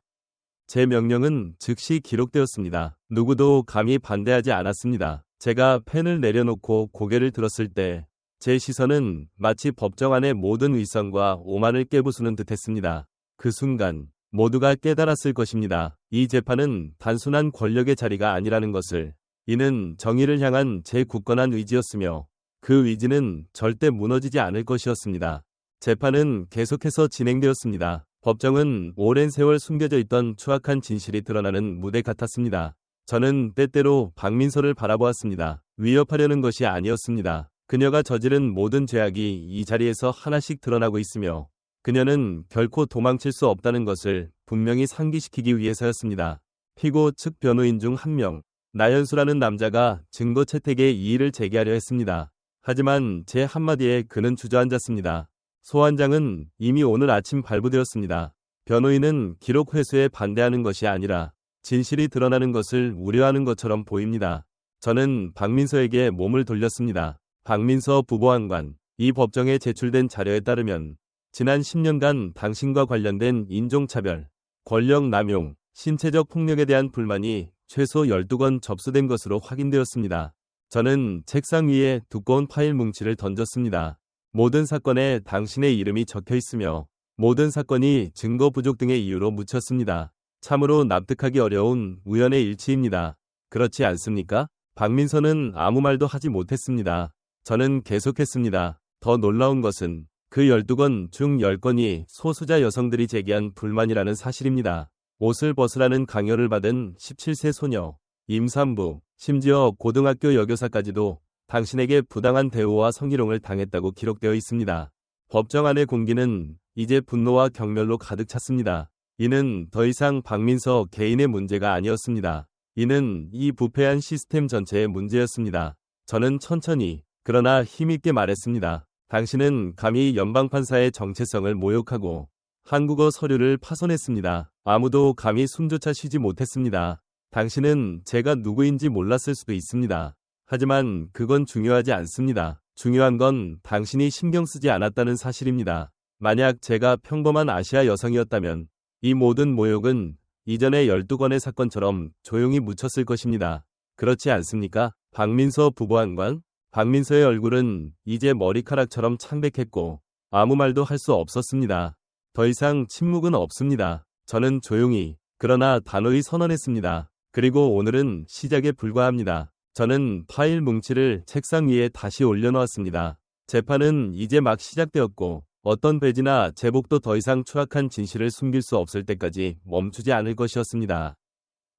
제 명령은 즉시 기록되었습니다. 누구도 감히 반대하지 않았습니다. 제가 펜을 내려놓고 고개를 들었을 때 제 시선은 마치 법정 안의 모든 의성과 오만을 깨부수는 듯했습니다. 그 순간 모두가 깨달았을 것입니다. 이 재판은 단순한 권력의 자리가 아니라는 것을. 이는 정의를 향한 제 굳건한 의지였으며 그 의지는 절대 무너지지 않을 것이었습니다. 재판은 계속해서 진행되었습니다. 법정은 오랜 세월 숨겨져 있던 추악한 진실이 드러나는 무대 같았습니다. 저는 때때로 박민서를 바라보았습니다. 위협하려는 것이 아니었습니다. 그녀가 저지른 모든 죄악이 이 자리에서 하나씩 드러나고 있으며 그녀는 결코 도망칠 수 없다는 것을 분명히 상기시키기 위해서였습니다. 피고 측 변호인 중 한 명, 나연수라는 남자가 증거 채택에 이의를 제기하려 했습니다. 하지만 제 한마디에 그는 주저앉았습니다. 소환장은 이미 오늘 아침 발부되었습니다. 변호인은 기록 회수에 반대하는 것이 아니라 진실이 드러나는 것을 우려하는 것처럼 보입니다. 저는 박민서에게 몸을 돌렸습니다. 박민서 부보안관, 이 법정에 제출된 자료에 따르면 지난 10년간 당신과 관련된 인종차별, 권력 남용, 신체적 폭력에 대한 불만이 최소 12건 접수된 것으로 확인되었습니다. 저는 책상 위에 두꺼운 파일 뭉치를 던졌습니다. 모든 사건에 당신의 이름이 적혀 있으며 모든 사건이 증거 부족 등의 이유로 묻혔습니다. 참으로 납득하기 어려운 우연의 일치입니다. 그렇지 않습니까? 박민서는 아무 말도 하지 못했습니다. 저는 계속했습니다. 더 놀라운 것은 그 12건 중 10건이 소수자 여성들이 제기한 불만이라는 사실입니다. 옷을 벗으라는 강요를 받은 17세 소녀, 임산부, 심지어 고등학교 여교사까지도 당신에게 부당한 대우와 성희롱을 당했다고 기록되어 있습니다. 법정 안의 공기는 이제 분노와 경멸로 가득 찼습니다. 이는 더 이상 박민서 개인의 문제가 아니었습니다. 이는 이 부패한 시스템 전체의 문제였습니다. 저는 천천히 그러나 힘있게 말했습니다. 당신은 감히 연방판사의 정체성을 모욕하고 한국어 서류를 파손했습니다. 아무도 감히 숨조차 쉬지 못했습니다. 당신은 제가 누구인지 몰랐을 수도 있습니다. 하지만 그건 중요하지 않습니다. 중요한 건 당신이 신경 쓰지 않았다는 사실입니다. 만약 제가 평범한 아시아 여성이었다면 이 모든 모욕은 이전의 12건의 사건처럼 조용히 묻혔을 것입니다. 그렇지 않습니까? 박민서 부보안관? 박민서의 얼굴은 이제 머리카락처럼 창백했고 아무 말도 할 수 없었습니다. 더 이상 침묵은 없습니다. 저는 조용히 그러나 단호히 선언했습니다. 그리고 오늘은 시작에 불과합니다. 저는 파일 뭉치를 책상 위에 다시 올려놓았습니다. 재판은 이제 막 시작되었고 어떤 배지나 제복도 더 이상 추악한 진실을 숨길 수 없을 때까지 멈추지 않을 것이었습니다.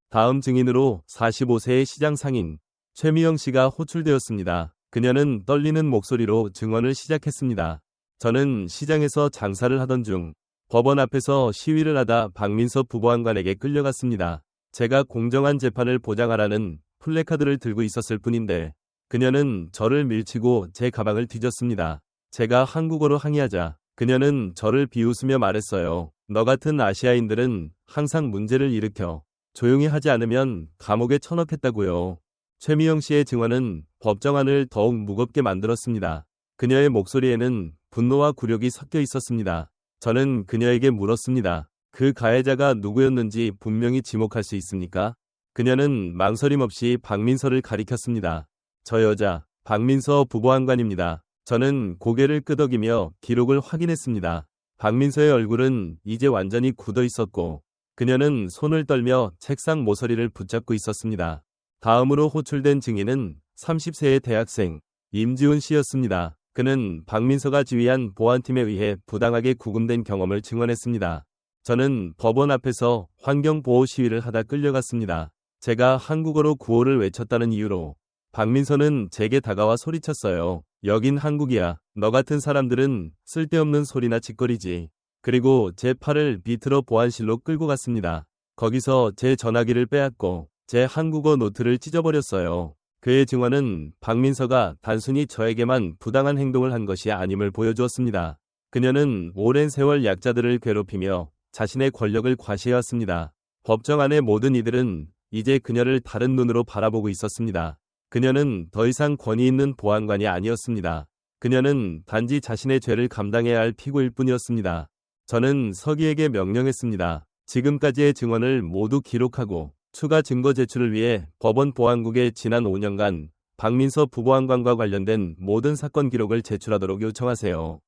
다음 증인으로 45세의 시장 상인 최미영 씨가 호출되었습니다. 그녀는 떨리는 목소리로 증언을 시작했습니다. 저는 시장에서 장사를 하던 중 법원 앞에서 시위를 하다 박민서 부보안관에게 끌려갔습니다. 제가 공정한 재판을 보장하라는 플래카드를 들고 있었을 뿐인데 그녀는 저를 밀치고 제 가방을 뒤졌습니다. 제가 한국어로 항의하자 그녀는 저를 비웃으며 말했어요. 너 같은 아시아인들은 항상 문제를 일으켜 조용히 하지 않으면 감옥에 쳐넣겠다고요. 최미영 씨의 증언은 법정안을 더욱 무겁게 만들었습니다. 그녀의 목소리에는 분노와 굴욕이 섞여 있었습니다. 저는 그녀에게 물었습니다. 그 가해자가 누구였는지 분명히 지목할 수 있습니까? 그녀는 망설임 없이 박민서를 가리켰습니다. 저 여자, 박민서 부보안관입니다. 저는 고개를 끄덕이며 기록을 확인했습니다. 박민서의 얼굴은 이제 완전히 굳어 있었고 그녀는 손을 떨며 책상 모서리를 붙잡고 있었습니다. 다음으로 호출된 증인은 30세의 대학생 임지훈 씨였습니다. 그는 박민서가 지휘한 보안팀에 의해 부당하게 구금된 경험을 증언했습니다. 저는 법원 앞에서 환경보호 시위를 하다 끌려갔습니다. 제가 한국어로 구호를 외쳤다는 이유로 박민서는 제게 다가와 소리쳤어요. 여긴 한국이야. 너 같은 사람들은 쓸데없는 소리나 짓거리지. 그리고 제 팔을 비틀어 보안실로 끌고 갔습니다. 거기서 제 전화기를 빼앗고 제 한국어 노트를 찢어버렸어요. 그의 증언은 박민서가 단순히 저에게만 부당한 행동을 한 것이 아님을 보여주었습니다. 그녀는 오랜 세월 약자들을 괴롭히며 자신의 권력을 과시해왔습니다. 법정 안의 모든 이들은 이제 그녀를 다른 눈으로 바라보고 있었습니다. 그녀는 더 이상 권위 있는 보안관이 아니었습니다. 그녀는 단지 자신의 죄를 감당해야 할 피고일 뿐이었습니다. 저는 서기에게 명령했습니다. 지금까지의 증언을 모두 기록하고 추가 증거 제출을 위해 법원 보안국에 지난 5년간 박민서 부보안관과 관련된 모든 사건 기록을 제출하도록 요청하세요.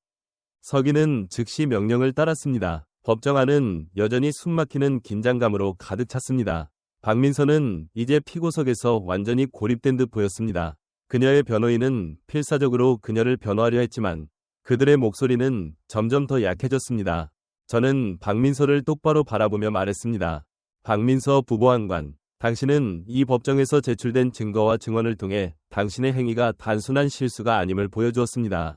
서기는 즉시 명령을 따랐습니다. 법정안은 여전히 숨막히는 긴장감으로 가득 찼습니다. 박민서는 이제 피고석에서 완전히 고립된 듯 보였습니다. 그녀의 변호인은 필사적으로 그녀를 변호하려 했지만 그들의 목소리는 점점 더 약해졌습니다. 저는 박민서를 똑바로 바라보며 말했습니다. 박민서 부보안관, 당신은 이 법정에서 제출된 증거와 증언을 통해 당신의 행위가 단순한 실수가 아님을 보여주었습니다.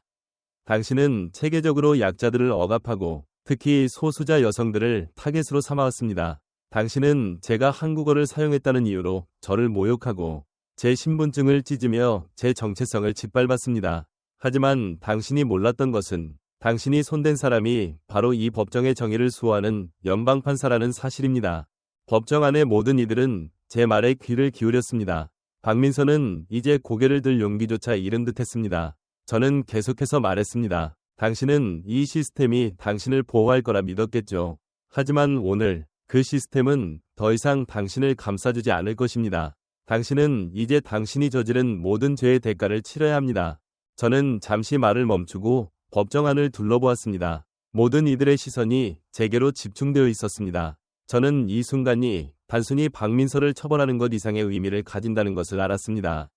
당신은 체계적으로 약자들을 억압하고 특히 소수자 여성들을 타겟으로 삼아왔습니다. 당신은 제가 한국어를 사용했다는 이유로 저를 모욕하고 제 신분증을 찢으며 제 정체성을 짓밟았습니다. 하지만 당신이 몰랐던 것은 당신이 손댄 사람이 바로 이 법정의 정의를 수호하는 연방판사라는 사실입니다. 법정 안의 모든 이들은 제 말에 귀를 기울였습니다. 박민서는 이제 고개를 들 용기조차 잃은 듯했습니다. 저는 계속해서 말했습니다. 당신은 이 시스템이 당신을 보호할 거라 믿었겠죠. 하지만 오늘 그 시스템은 더 이상 당신을 감싸주지 않을 것입니다. 당신은 이제 당신이 저지른 모든 죄의 대가를 치러야 합니다. 저는 잠시 말을 멈추고 법정 안을 둘러보았습니다. 모든 이들의 시선이 제게로 집중되어 있었습니다. 저는 이 순간이 단순히 박민서를 처벌하는 것 이상의 의미를 가진다는 것을 알았습니다.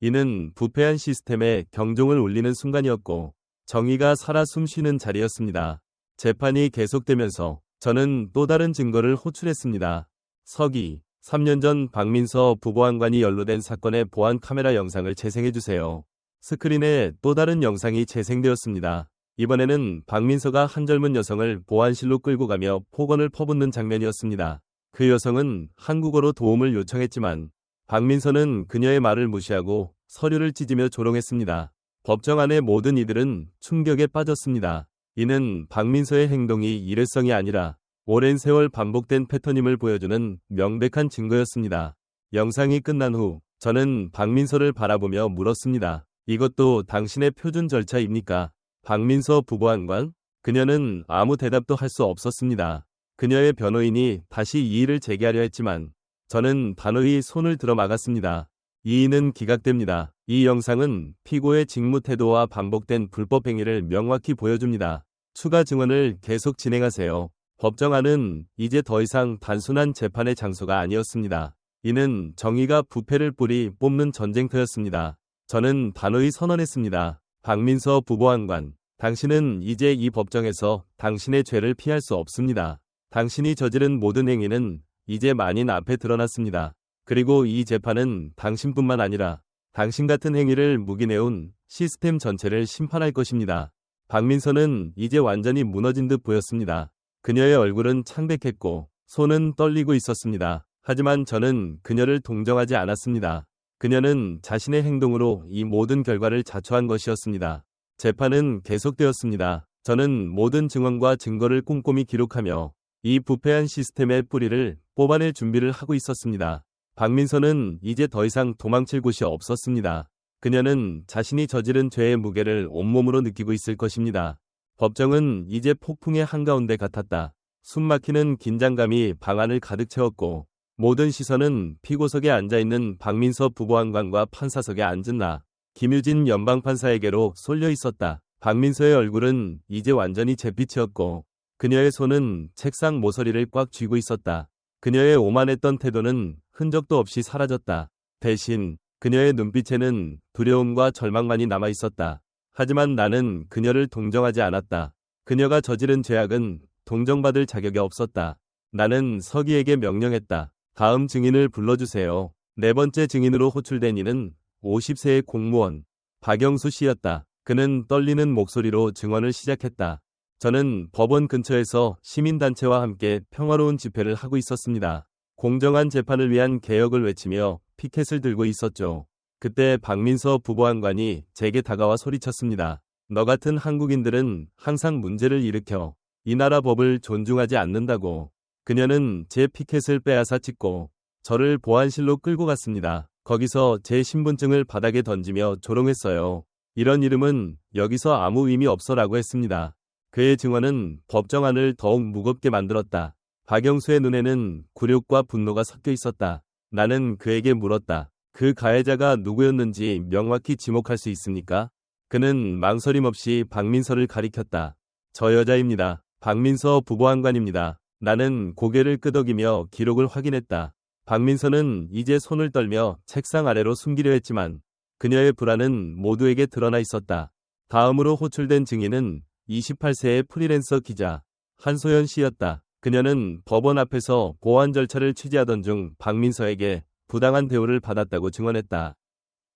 이는 부패한 시스템에 경종을 울리는 순간이었고 정의가 살아 숨쉬는 자리였습니다. 재판이 계속되면서 저는 또 다른 증거를 호출했습니다. 서기 3년 전 박민서 부보안관이 연루된 사건의 보안 카메라 영상을 재생해주세요. 스크린에 또 다른 영상이 재생되었습니다. 이번에는 박민서가 한 젊은 여성을 보안실로 끌고 가며 폭언을 퍼붓는 장면이었습니다. 그 여성은 한국어로 도움을 요청했지만 박민서는 그녀의 말을 무시하고 서류를 찢으며 조롱했습니다. 법정 안의 모든 이들은 충격에 빠졌습니다. 이는 박민서의 행동이 일회성이 아니라 오랜 세월 반복된 패턴임을 보여주는 명백한 증거였습니다. 영상이 끝난 후 저는 박민서를 바라보며 물었습니다. 이것도 당신의 표준 절차입니까? 박민서 부보안관? 그녀는 아무 대답도 할 수 없었습니다. 그녀의 변호인이 다시 이의를 제기하려 했지만 저는 단호히 손을 들어 막았습니다. 이의는 기각됩니다. 이 영상은 피고의 직무 태도와 반복된 불법 행위를 명확히 보여줍니다. 추가 증언을 계속 진행하세요. 법정 안은 이제 더 이상 단순한 재판의 장소가 아니었습니다. 이는 정의가 부패를 뿌리 뽑는 전쟁터였습니다. 저는 단호히 선언했습니다. 박민서 부보안관, 당신은 이제 이 법정에서 당신의 죄를 피할 수 없습니다. 당신이 저지른 모든 행위는 이제 만인 앞에 드러났습니다. 그리고 이 재판은 당신뿐만 아니라 당신 같은 행위를 묵인해온 시스템 전체를 심판할 것입니다. 박민서는 이제 완전히 무너진 듯 보였습니다. 그녀의 얼굴은 창백했고 손은 떨리고 있었습니다. 하지만 저는 그녀를 동정하지 않았습니다. 그녀는 자신의 행동으로 이 모든 결과를 자초한 것이었습니다. 재판은 계속되었습니다. 저는 모든 증언과 증거를 꼼꼼히 기록하며 이 부패한 시스템의 뿌리를 뽑아낼 준비를 하고 있었습니다. 박민서는 이제 더 이상 도망칠 곳이 없었습니다. 그녀는 자신이 저지른 죄의 무게를 온몸으로 느끼고 있을 것입니다. 법정은 이제 폭풍의 한가운데 같았다. 숨막히는 긴장감이 방 안을 가득 채웠고 모든 시선은 피고석에 앉아있는 박민서 부보안관과 판사석에 앉은 나, 김유진 연방판사에게로 쏠려 있었다. 박민서의 얼굴은 이제 완전히 잿빛이었고 그녀의 손은 책상 모서리를 꽉 쥐고 있었다. 그녀의 오만했던 태도는 흔적도 없이 사라졌다. 대신 그녀의 눈빛에는 두려움과 절망만이 남아있었다. 하지만 나는 그녀를 동정하지 않았다. 그녀가 저지른 죄악은 동정받을 자격이 없었다. 나는 서기에게 명령했다. 다음 증인을 불러주세요. 네 번째 증인으로 호출된 이는 50세의 공무원 박영수 씨였다. 그는 떨리는 목소리로 증언을 시작했다. 저는 법원 근처에서 시민단체와 함께 평화로운 집회를 하고 있었습니다. 공정한 재판을 위한 개혁을 외치며 피켓을 들고 있었죠. 그때 박민서 부보안관이 제게 다가와 소리쳤습니다. 너 같은 한국인들은 항상 문제를 일으켜 이 나라 법을 존중하지 않는다고. 그녀는 제 피켓을 빼앗아 찍고 저를 보안실로 끌고 갔습니다. 거기서 제 신분증을 바닥에 던지며 조롱했어요. 이런 이름은 여기서 아무 의미 없어라고 했습니다. 그의 증언은 법정 안을 더욱 무겁게 만들었다. 박영수의 눈에는 굴욕과 분노가 섞여 있었다. 나는 그에게 물었다. 그 가해자가 누구였는지 명확히 지목할 수 있습니까? 그는 망설임 없이 박민서를 가리켰다. 저 여자입니다. 박민서 부보안관입니다. 나는 고개를 끄덕이며 기록을 확인했다. 박민서는 이제 손을 떨며 책상 아래로 숨기려 했지만 그녀의 불안은 모두에게 드러나 있었다. 다음으로 호출된 증인은 28세의 프리랜서 기자 한소연 씨였다. 그녀는 법원 앞에서 보안 절차를 취재하던 중 박민서에게 부당한 대우를 받았다고 증언했다.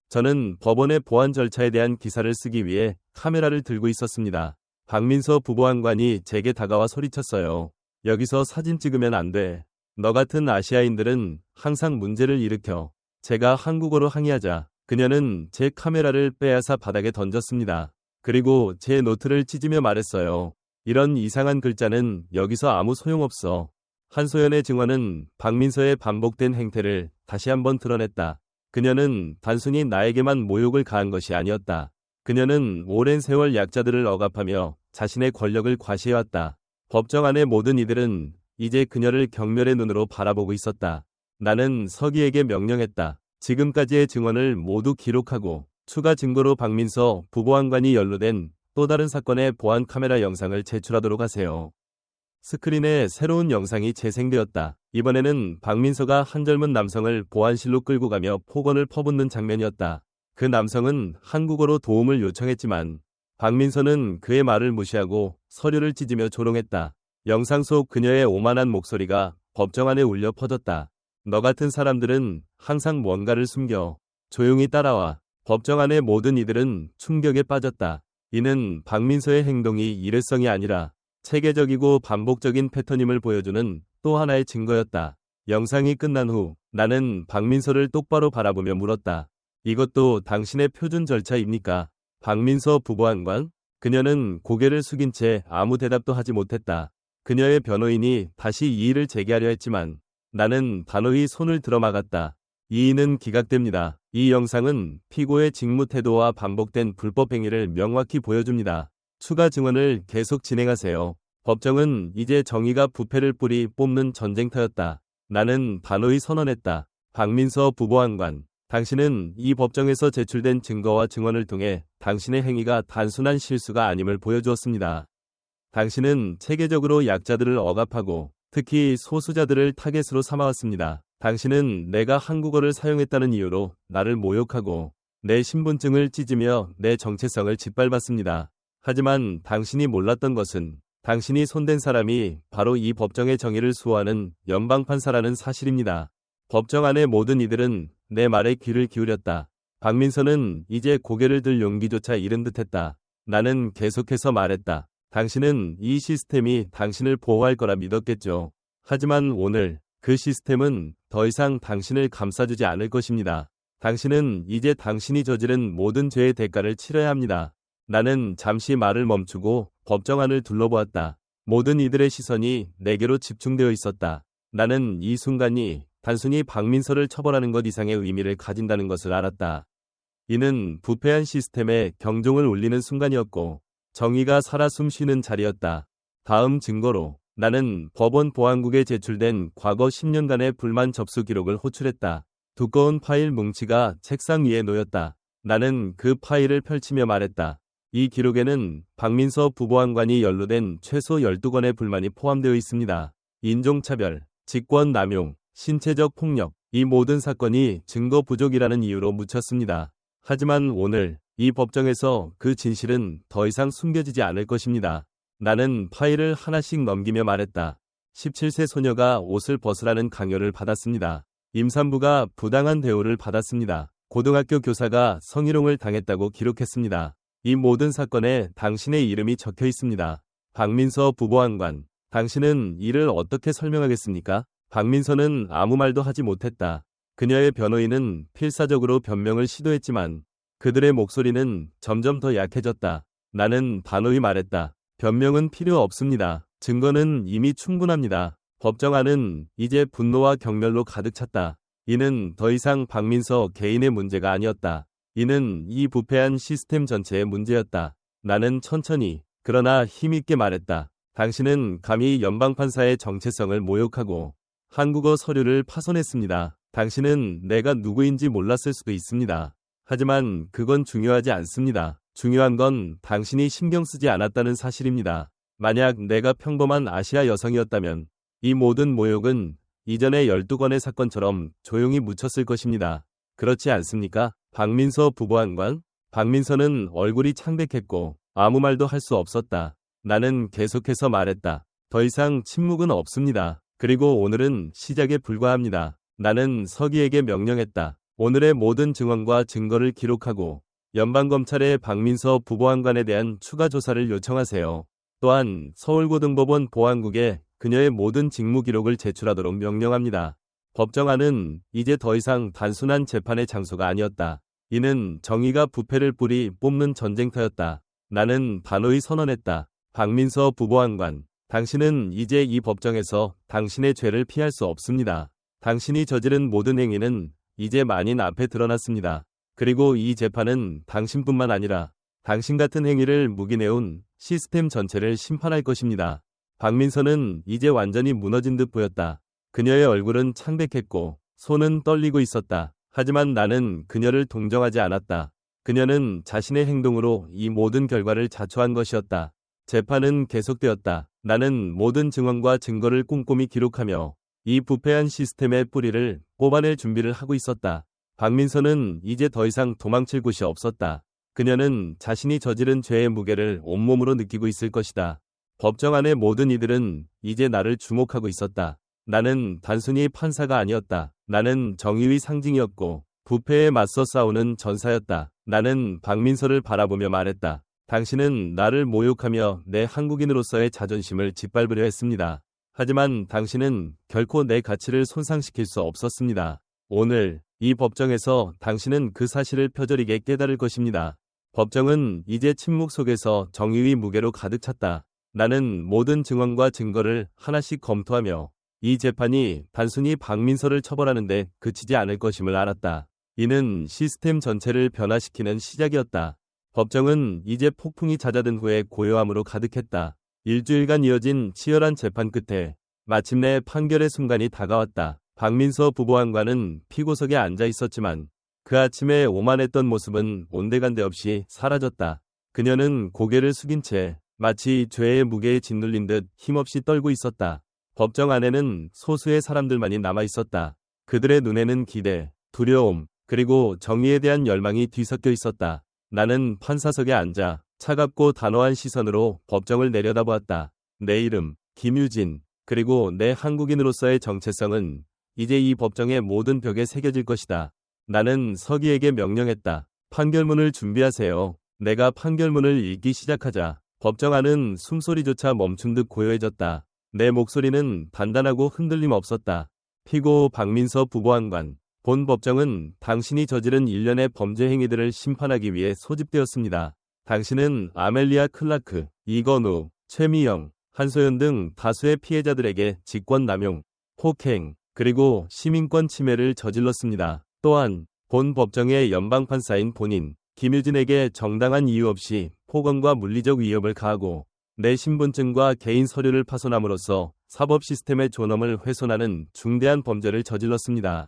저는 법원의 보안 절차에 대한 기사를 쓰기 위해 카메라를 들고 있었습니다. 박민서 부보안관이 제게 다가와 소리쳤어요. 여기서 사진 찍으면 안 돼. 너 같은 아시아인들은 항상 문제를 일으켜. 제가 한국어로 항의하자. 그녀는 제 카메라를 빼앗아 바닥에 던졌습니다. 그리고 제 노트를 찢으며 말했어요. 이런 이상한 글자는 여기서 아무 소용없어. 한소연의 증언은 박민서의 반복된 행태를 다시 한번 드러냈다. 그녀는 단순히 나에게만 모욕을 가한 것이 아니었다. 그녀는 오랜 세월 약자들을 억압하며 자신의 권력을 과시해왔다. 법정 안의 모든 이들은 이제 그녀를 경멸의 눈으로 바라보고 있었다. 나는 서기에게 명령했다. 지금까지의 증언을 모두 기록하고 추가 증거로 박민서 부보안관이 연루된 또 다른 사건의 보안 카메라 영상을 제출하도록 하세요. 스크린에 새로운 영상이 재생되었다. 이번에는 박민서가 한 젊은 남성을 보안실로 끌고 가며 폭언을 퍼붓는 장면이었다. 그 남성은 한국어로 도움을 요청했지만 박민서는 그의 말을 무시하고 서류를 찢으며 조롱했다. 영상 속 그녀의 오만한 목소리가 법정 안에 울려 퍼졌다. 너 같은 사람들은 항상 뭔가를 숨겨. 조용히 따라와. 법정 안의 모든 이들은 충격에 빠졌다. 이는 박민서의 행동이 일회성이 아니라 체계적이고 반복적인 패턴임을 보여주는 또 하나의 증거였다. 영상이 끝난 후 나는 박민서를 똑바로 바라보며 물었다. 이것도 당신의 표준 절차입니까? 박민서 부보안관? 그녀는 고개를 숙인 채 아무 대답도 하지 못했다. 그녀의 변호인이 다시 이의를 제기하려 했지만 나는 단호히 손을 들어막았다. 이의는 기각됩니다. 이 영상은 피고의 직무 태도와 반복된 불법 행위를 명확히 보여줍니다. 추가 증언을 계속 진행하세요. 법정은 이제 정의가 부패를 뿌리 뽑는 전쟁터였다. 나는 단호히 선언했다. 박민서 부보안관, 당신은 이 법정에서 제출된 증거와 증언을 통해 당신의 행위가 단순한 실수가 아님을 보여주었습니다. 당신은 체계적으로 약자들을 억압하고 특히 소수자들을 타겟으로 삼아왔습니다. 당신은 내가 한국어를 사용했다는 이유로 나를 모욕하고 내 신분증을 찢으며 내 정체성을 짓밟았습니다. 하지만 당신이 몰랐던 것은 당신이 손댄 사람이 바로 이 법정의 정의를 수호하는 연방판사라는 사실입니다. 법정 안의 모든 이들은 내 말에 귀를 기울였다. 박민서는 이제 고개를 들 용기조차 잃은 듯했다. 나는 계속해서 말했다. 당신은 이 시스템이 당신을 보호할 거라 믿었겠죠. 하지만 오늘 그 시스템은 더 이상 당신을 감싸주지 않을 것입니다. 당신은 이제 당신이 저지른 모든 죄의 대가를 치러야 합니다. 나는 잠시 말을 멈추고 법정 안을 둘러보았다. 모든 이들의 시선이 내게로 집중되어 있었다. 나는 이 순간이 단순히 박민서를 처벌하는 것 이상의 의미를 가진다는 것을 알았다. 이는 부패한 시스템에 경종을 울리는 순간이었고 정의가 살아 숨쉬는 자리였다. 다음 증거로 나는 법원 보안국에 제출된 과거 10년간의 불만 접수 기록을 호출했다. 두꺼운 파일 뭉치가 책상 위에 놓였다. 나는 그 파일을 펼치며 말했다. 이 기록에는 박민서 부보안관이 연루된 최소 12건의 불만이 포함되어 있습니다. 인종차별, 직권남용, 신체적 폭력, 이 모든 사건이 증거 부족이라는 이유로 묻혔습니다. 하지만 오늘 이 법정에서 그 진실은 더 이상 숨겨지지 않을 것입니다. 나는 파일을 하나씩 넘기며 말했다. 17세 소녀가 옷을 벗으라는 강요를 받았습니다. 임산부가 부당한 대우를 받았습니다. 고등학교 교사가 성희롱을 당했다고 기록했습니다. 이 모든 사건에 당신의 이름이 적혀 있습니다. 박민서 부보안관, 당신은 이를 어떻게 설명하겠습니까? 박민서는 아무 말도 하지 못했다. 그녀의 변호인은 필사적으로 변명을 시도했지만 그들의 목소리는 점점 더 약해졌다. 나는 단호히 말했다. 변명은 필요 없습니다. 증거는 이미 충분합니다. 법정 안은 이제 분노와 경멸로 가득 찼다. 이는 더 이상 박민서 개인의 문제가 아니었다. 이는 이 부패한 시스템 전체의 문제였다. 나는 천천히 그러나 힘있게 말했다. 당신은 감히 연방판사의 정체성을 모욕하고 한국어 서류를 파손했습니다. 당신은 내가 누구인지 몰랐을 수도 있습니다. 하지만 그건 중요하지 않습니다. 중요한 건 당신이 신경 쓰지 않았다는 사실입니다. 만약 내가 평범한 아시아 여성이었다면 이 모든 모욕은 이전의 12건의 사건처럼 조용히 묻혔을 것입니다. 그렇지 않습니까? 박민서 부보안관? 박민서는 얼굴이 창백했고 아무 말도 할 수 없었다. 나는 계속해서 말했다. 더 이상 침묵은 없습니다. 그리고 오늘은 시작에 불과합니다. 나는 서기에게 명령했다. 오늘의 모든 증언과 증거를 기록하고 연방검찰의 박민서 부보안관에 대한 추가 조사를 요청하세요. 또한 서울고등법원 보안국에 그녀의 모든 직무 기록을 제출하도록 명령합니다. 법정 안은 이제 더 이상 단순한 재판의 장소가 아니었다. 이는 정의가 부패를 뿌리 뽑는 전쟁터였다. 나는 단호히 선언했다. 박민서 부보안관, 당신은 이제 이 법정에서 당신의 죄를 피할 수 없습니다. 당신이 저지른 모든 행위는 이제 만인 앞에 드러났습니다. 그리고 이 재판은 당신뿐만 아니라 당신 같은 행위를 묵인해온 시스템 전체를 심판할 것입니다. 박민서는 이제 완전히 무너진 듯 보였다. 그녀의 얼굴은 창백했고 손은 떨리고 있었다. 하지만 나는 그녀를 동정하지 않았다. 그녀는 자신의 행동으로 이 모든 결과를 자초한 것이었다. 재판은 계속되었다. 나는 모든 증언과 증거를 꼼꼼히 기록하며 이 부패한 시스템의 뿌리를 뽑아낼 준비를 하고 있었다. 박민서는 이제 더 이상 도망칠 곳이 없었다. 그녀는 자신이 저지른 죄의 무게를 온몸으로 느끼고 있을 것이다. 법정 안의 모든 이들은 이제 나를 주목하고 있었다. 나는 단순히 판사가 아니었다. 나는 정의의 상징이었고 부패에 맞서 싸우는 전사였다. 나는 박민서를 바라보며 말했다. 당신은 나를 모욕하며 내 한국인으로서의 자존심을 짓밟으려 했습니다. 하지만 당신은 결코 내 가치를 손상시킬 수 없었습니다. 오늘 이 법정에서 당신은 그 사실을 표절이게 깨달을 것입니다. 법정은 이제 침묵 속에서 정의의 무게로 가득 찼다. 나는 모든 증언과 증거를 하나씩 검토하며 이 재판이 단순히 박민서를 처벌하는 데 그치지 않을 것임을 알았다. 이는 시스템 전체를 변화시키는 시작이었다. 법정은 이제 폭풍이 잦아든 후에 고요함으로 가득했다. 일주일간 이어진 치열한 재판 끝에 마침내 판결의 순간이 다가왔다. 박민서 부보안관은 피고석에 앉아 있었지만 그 아침에 오만했던 모습은 온데간데 없이 사라졌다. 그녀는 고개를 숙인 채 마치 죄의 무게에 짓눌린 듯 힘없이 떨고 있었다. 법정 안에는 소수의 사람들만이 남아 있었다. 그들의 눈에는 기대, 두려움, 그리고 정의에 대한 열망이 뒤섞여 있었다. 나는 판사석에 앉아 차갑고 단호한 시선으로 법정을 내려다보았다. 내 이름, 김유진, 그리고 내 한국인으로서의 정체성은 이제 이 법정의 모든 벽에 새겨질 것이다. 나는 서기에게 명령했다. 판결문을 준비하세요. 내가 판결문을 읽기 시작하자 법정 안은 숨소리조차 멈춘 듯 고요해졌다. 내 목소리는 단단하고 흔들림 없었다. 피고 박민서 부보안관. 본 법정은 당신이 저지른 일련의 범죄 행위들을 심판하기 위해 소집되었습니다. 당신은 아멜리아 클라크, 이건우, 최미영, 한소연 등 다수의 피해자들에게 직권남용, 폭행, 그리고 시민권 침해를 저질렀습니다. 또한 본 법정의 연방판사인 본인 김유진에게 정당한 이유 없이 폭언과 물리적 위협을 가하고 내 신분증과 개인 서류를 파손함으로써 사법 시스템의 존엄을 훼손하는 중대한 범죄를 저질렀습니다.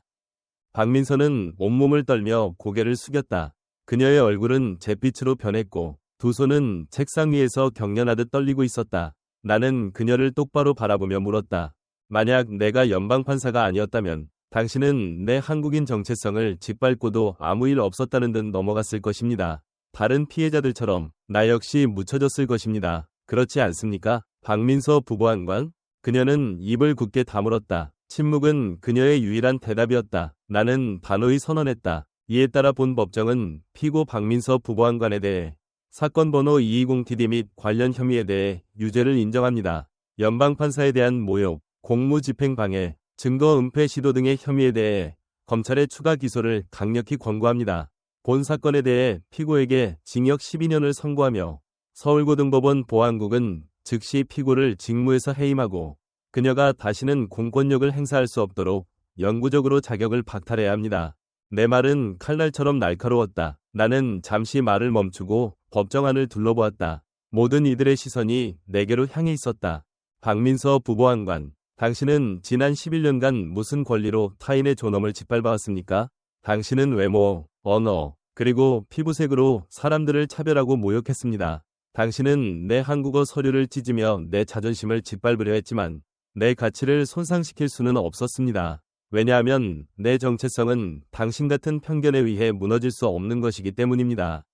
박민서는 온몸을 떨며 고개를 숙였다. 그녀의 얼굴은 잿빛으로 변했고 두 손은 책상 위에서 경련하듯 떨리고 있었다. 나는 그녀를 똑바로 바라보며 물었다. 만약 내가 연방판사가 아니었다면 당신은 내 한국인 정체성을 짓밟고도 아무 일 없었다는 듯 넘어갔을 것입니다. 다른 피해자들처럼 나 역시 묻혀졌을 것입니다. 그렇지 않습니까? 박민서 부보안관? 그녀는 입을 굳게 다물었다. 침묵은 그녀의 유일한 대답이었다. 나는 단호히 선언했다. 이에 따라 본 법정은 피고 박민서 부보안관에 대해 사건 번호 220TD 및 관련 혐의에 대해 유죄를 인정합니다. 연방판사에 대한 모욕, 공무집행방해, 증거 은폐 시도 등의 혐의에 대해 검찰의 추가 기소를 강력히 권고합니다. 본 사건에 대해 피고에게 징역 12년을 선고하며 서울고등법원 보안국은 즉시 피고를 직무에서 해임하고 그녀가 다시는 공권력을 행사할 수 없도록 영구적으로 자격을 박탈해야 합니다. 내 말은 칼날처럼 날카로웠다. 나는 잠시 말을 멈추고 법정 안을 둘러보았다. 모든 이들의 시선이 내게로 향해 있었다. 박민서 부보안관, 당신은 지난 11년간 무슨 권리로 타인의 존엄을 짓밟아왔습니까? 당신은 외모, 언어, 그리고 피부색으로 사람들을 차별하고 모욕했습니다. 당신은 내 한국어 서류를 찢으며 내 자존심을 짓밟으려 했지만 내 가치를 손상시킬 수는 없었습니다. 왜냐하면 내 정체성은 당신 같은 편견에 의해 무너질 수 없는 것이기 때문입니다.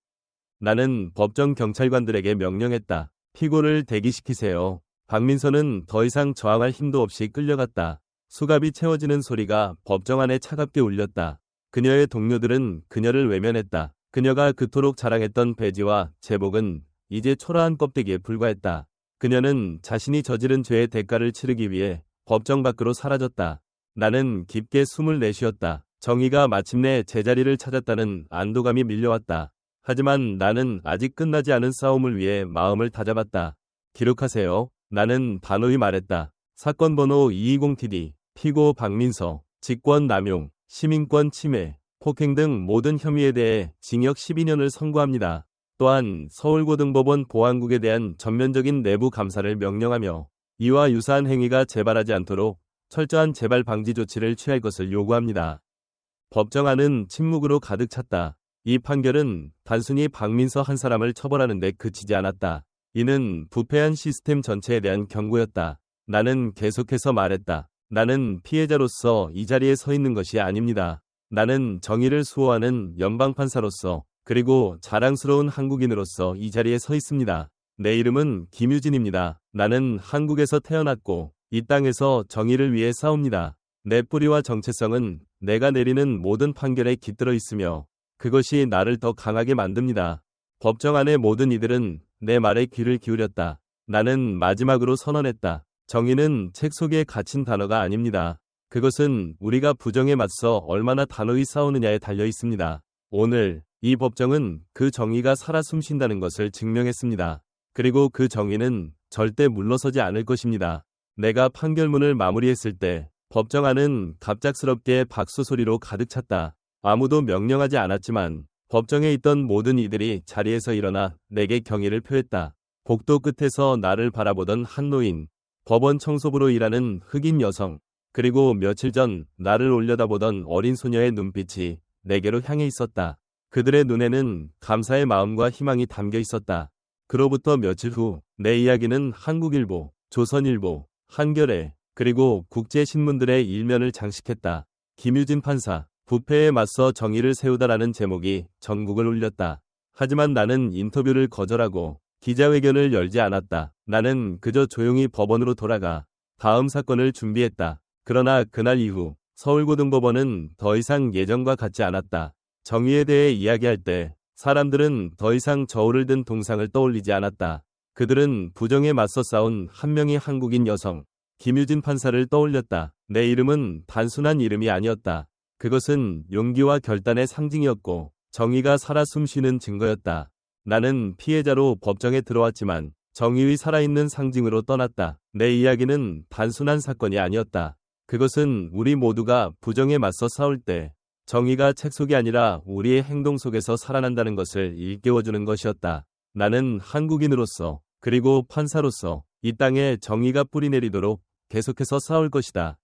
나는 법정 경찰관들에게 명령했다. 피고를 대기시키세요. 박민서는 더 이상 저항할 힘도 없이 끌려갔다. 수갑이 채워지는 소리가 법정 안에 차갑게 울렸다. 그녀의 동료들은 그녀를 외면했다. 그녀가 그토록 자랑했던 배지와 제복은 이제 초라한 껍데기에 불과했다. 그녀는 자신이 저지른 죄의 대가를 치르기 위해 법정 밖으로 사라졌다. 나는 깊게 숨을 내쉬었다. 정의가 마침내 제자리를 찾았다는 안도감이 밀려왔다. 하지만 나는 아직 끝나지 않은 싸움을 위해 마음을 다잡았다. 기록하세요. 나는 단호히 말했다. 사건 번호 220TD, 피고 박민서, 직권 남용, 시민권 침해, 폭행 등 모든 혐의에 대해 징역 12년을 선고합니다. 또한 서울고등법원 보안국에 대한 전면적인 내부 감사를 명령하며 이와 유사한 행위가 재발하지 않도록 철저한 재발 방지 조치를 취할 것을 요구합니다. 법정 안은 침묵으로 가득 찼다. 이 판결은 단순히 박민서 한 사람을 처벌하는 데 그치지 않았다. 이는 부패한 시스템 전체에 대한 경고였다. 나는 계속해서 말했다. 나는 피해자로서 이 자리에 서 있는 것이 아닙니다. 나는 정의를 수호하는 연방판사로서 그리고 자랑스러운 한국인으로서 이 자리에 서 있습니다. 내 이름은 김유진입니다. 나는 한국에서 태어났고 이 땅에서 정의를 위해 싸웁니다. 내 뿌리와 정체성은 내가 내리는 모든 판결에 깃들어 있으며 그것이 나를 더 강하게 만듭니다. 법정 안의 모든 이들은 내 말에 귀를 기울였다. 나는 마지막으로 선언했다. 정의는 책 속에 갇힌 단어가 아닙니다. 그것은 우리가 부정에 맞서 얼마나 단호히 싸우느냐에 달려 있습니다. 오늘 이 법정은 그 정의가 살아 숨쉰다는 것을 증명했습니다. 그리고 그 정의는 절대 물러서지 않을 것입니다. 내가 판결문을 마무리했을 때 법정 안은 갑작스럽게 박수 소리로 가득 찼다. 아무도 명령하지 않았지만 법정에 있던 모든 이들이 자리에서 일어나 내게 경의를 표했다. 복도 끝에서 나를 바라보던 한 노인, 법원 청소부로 일하는 흑인 여성, 그리고 며칠 전 나를 올려다보던 어린 소녀의 눈빛이 내게로 향해 있었다. 그들의 눈에는 감사의 마음과 희망이 담겨 있었다. 그로부터 며칠 후 내 이야기는 한국일보, 조선일보, 한겨레, 그리고 국제신문들의 일면을 장식했다. 김유진 판사, 부패에 맞서 정의를 세우다라는 제목이 전국을 울렸다. 하지만 나는 인터뷰를 거절하고 기자회견을 열지 않았다. 나는 그저 조용히 법원으로 돌아가 다음 사건을 준비했다. 그러나 그날 이후 서울고등법원은 더 이상 예전과 같지 않았다. 정의에 대해 이야기할 때 사람들은 더 이상 저울을 든 동상을 떠올리지 않았다. 그들은 부정에 맞서 싸운 한 명의 한국인 여성, 김유진 판사를 떠올렸다. 내 이름은 단순한 이름이 아니었다. 그것은 용기와 결단의 상징이었고 정의가 살아 숨쉬는 증거였다. 나는 피해자로 법정에 들어왔지만 정의의 살아있는 상징으로 떠났다. 내 이야기는 단순한 사건이 아니었다. 그것은 우리 모두가 부정에 맞서 싸울 때 정의가 책 속이 아니라 우리의 행동 속에서 살아난다는 것을 일깨워주는 것이었다. 나는 한국인으로서 그리고 판사로서 이 땅에 정의가 뿌리내리도록 계속해서 싸울 것이다.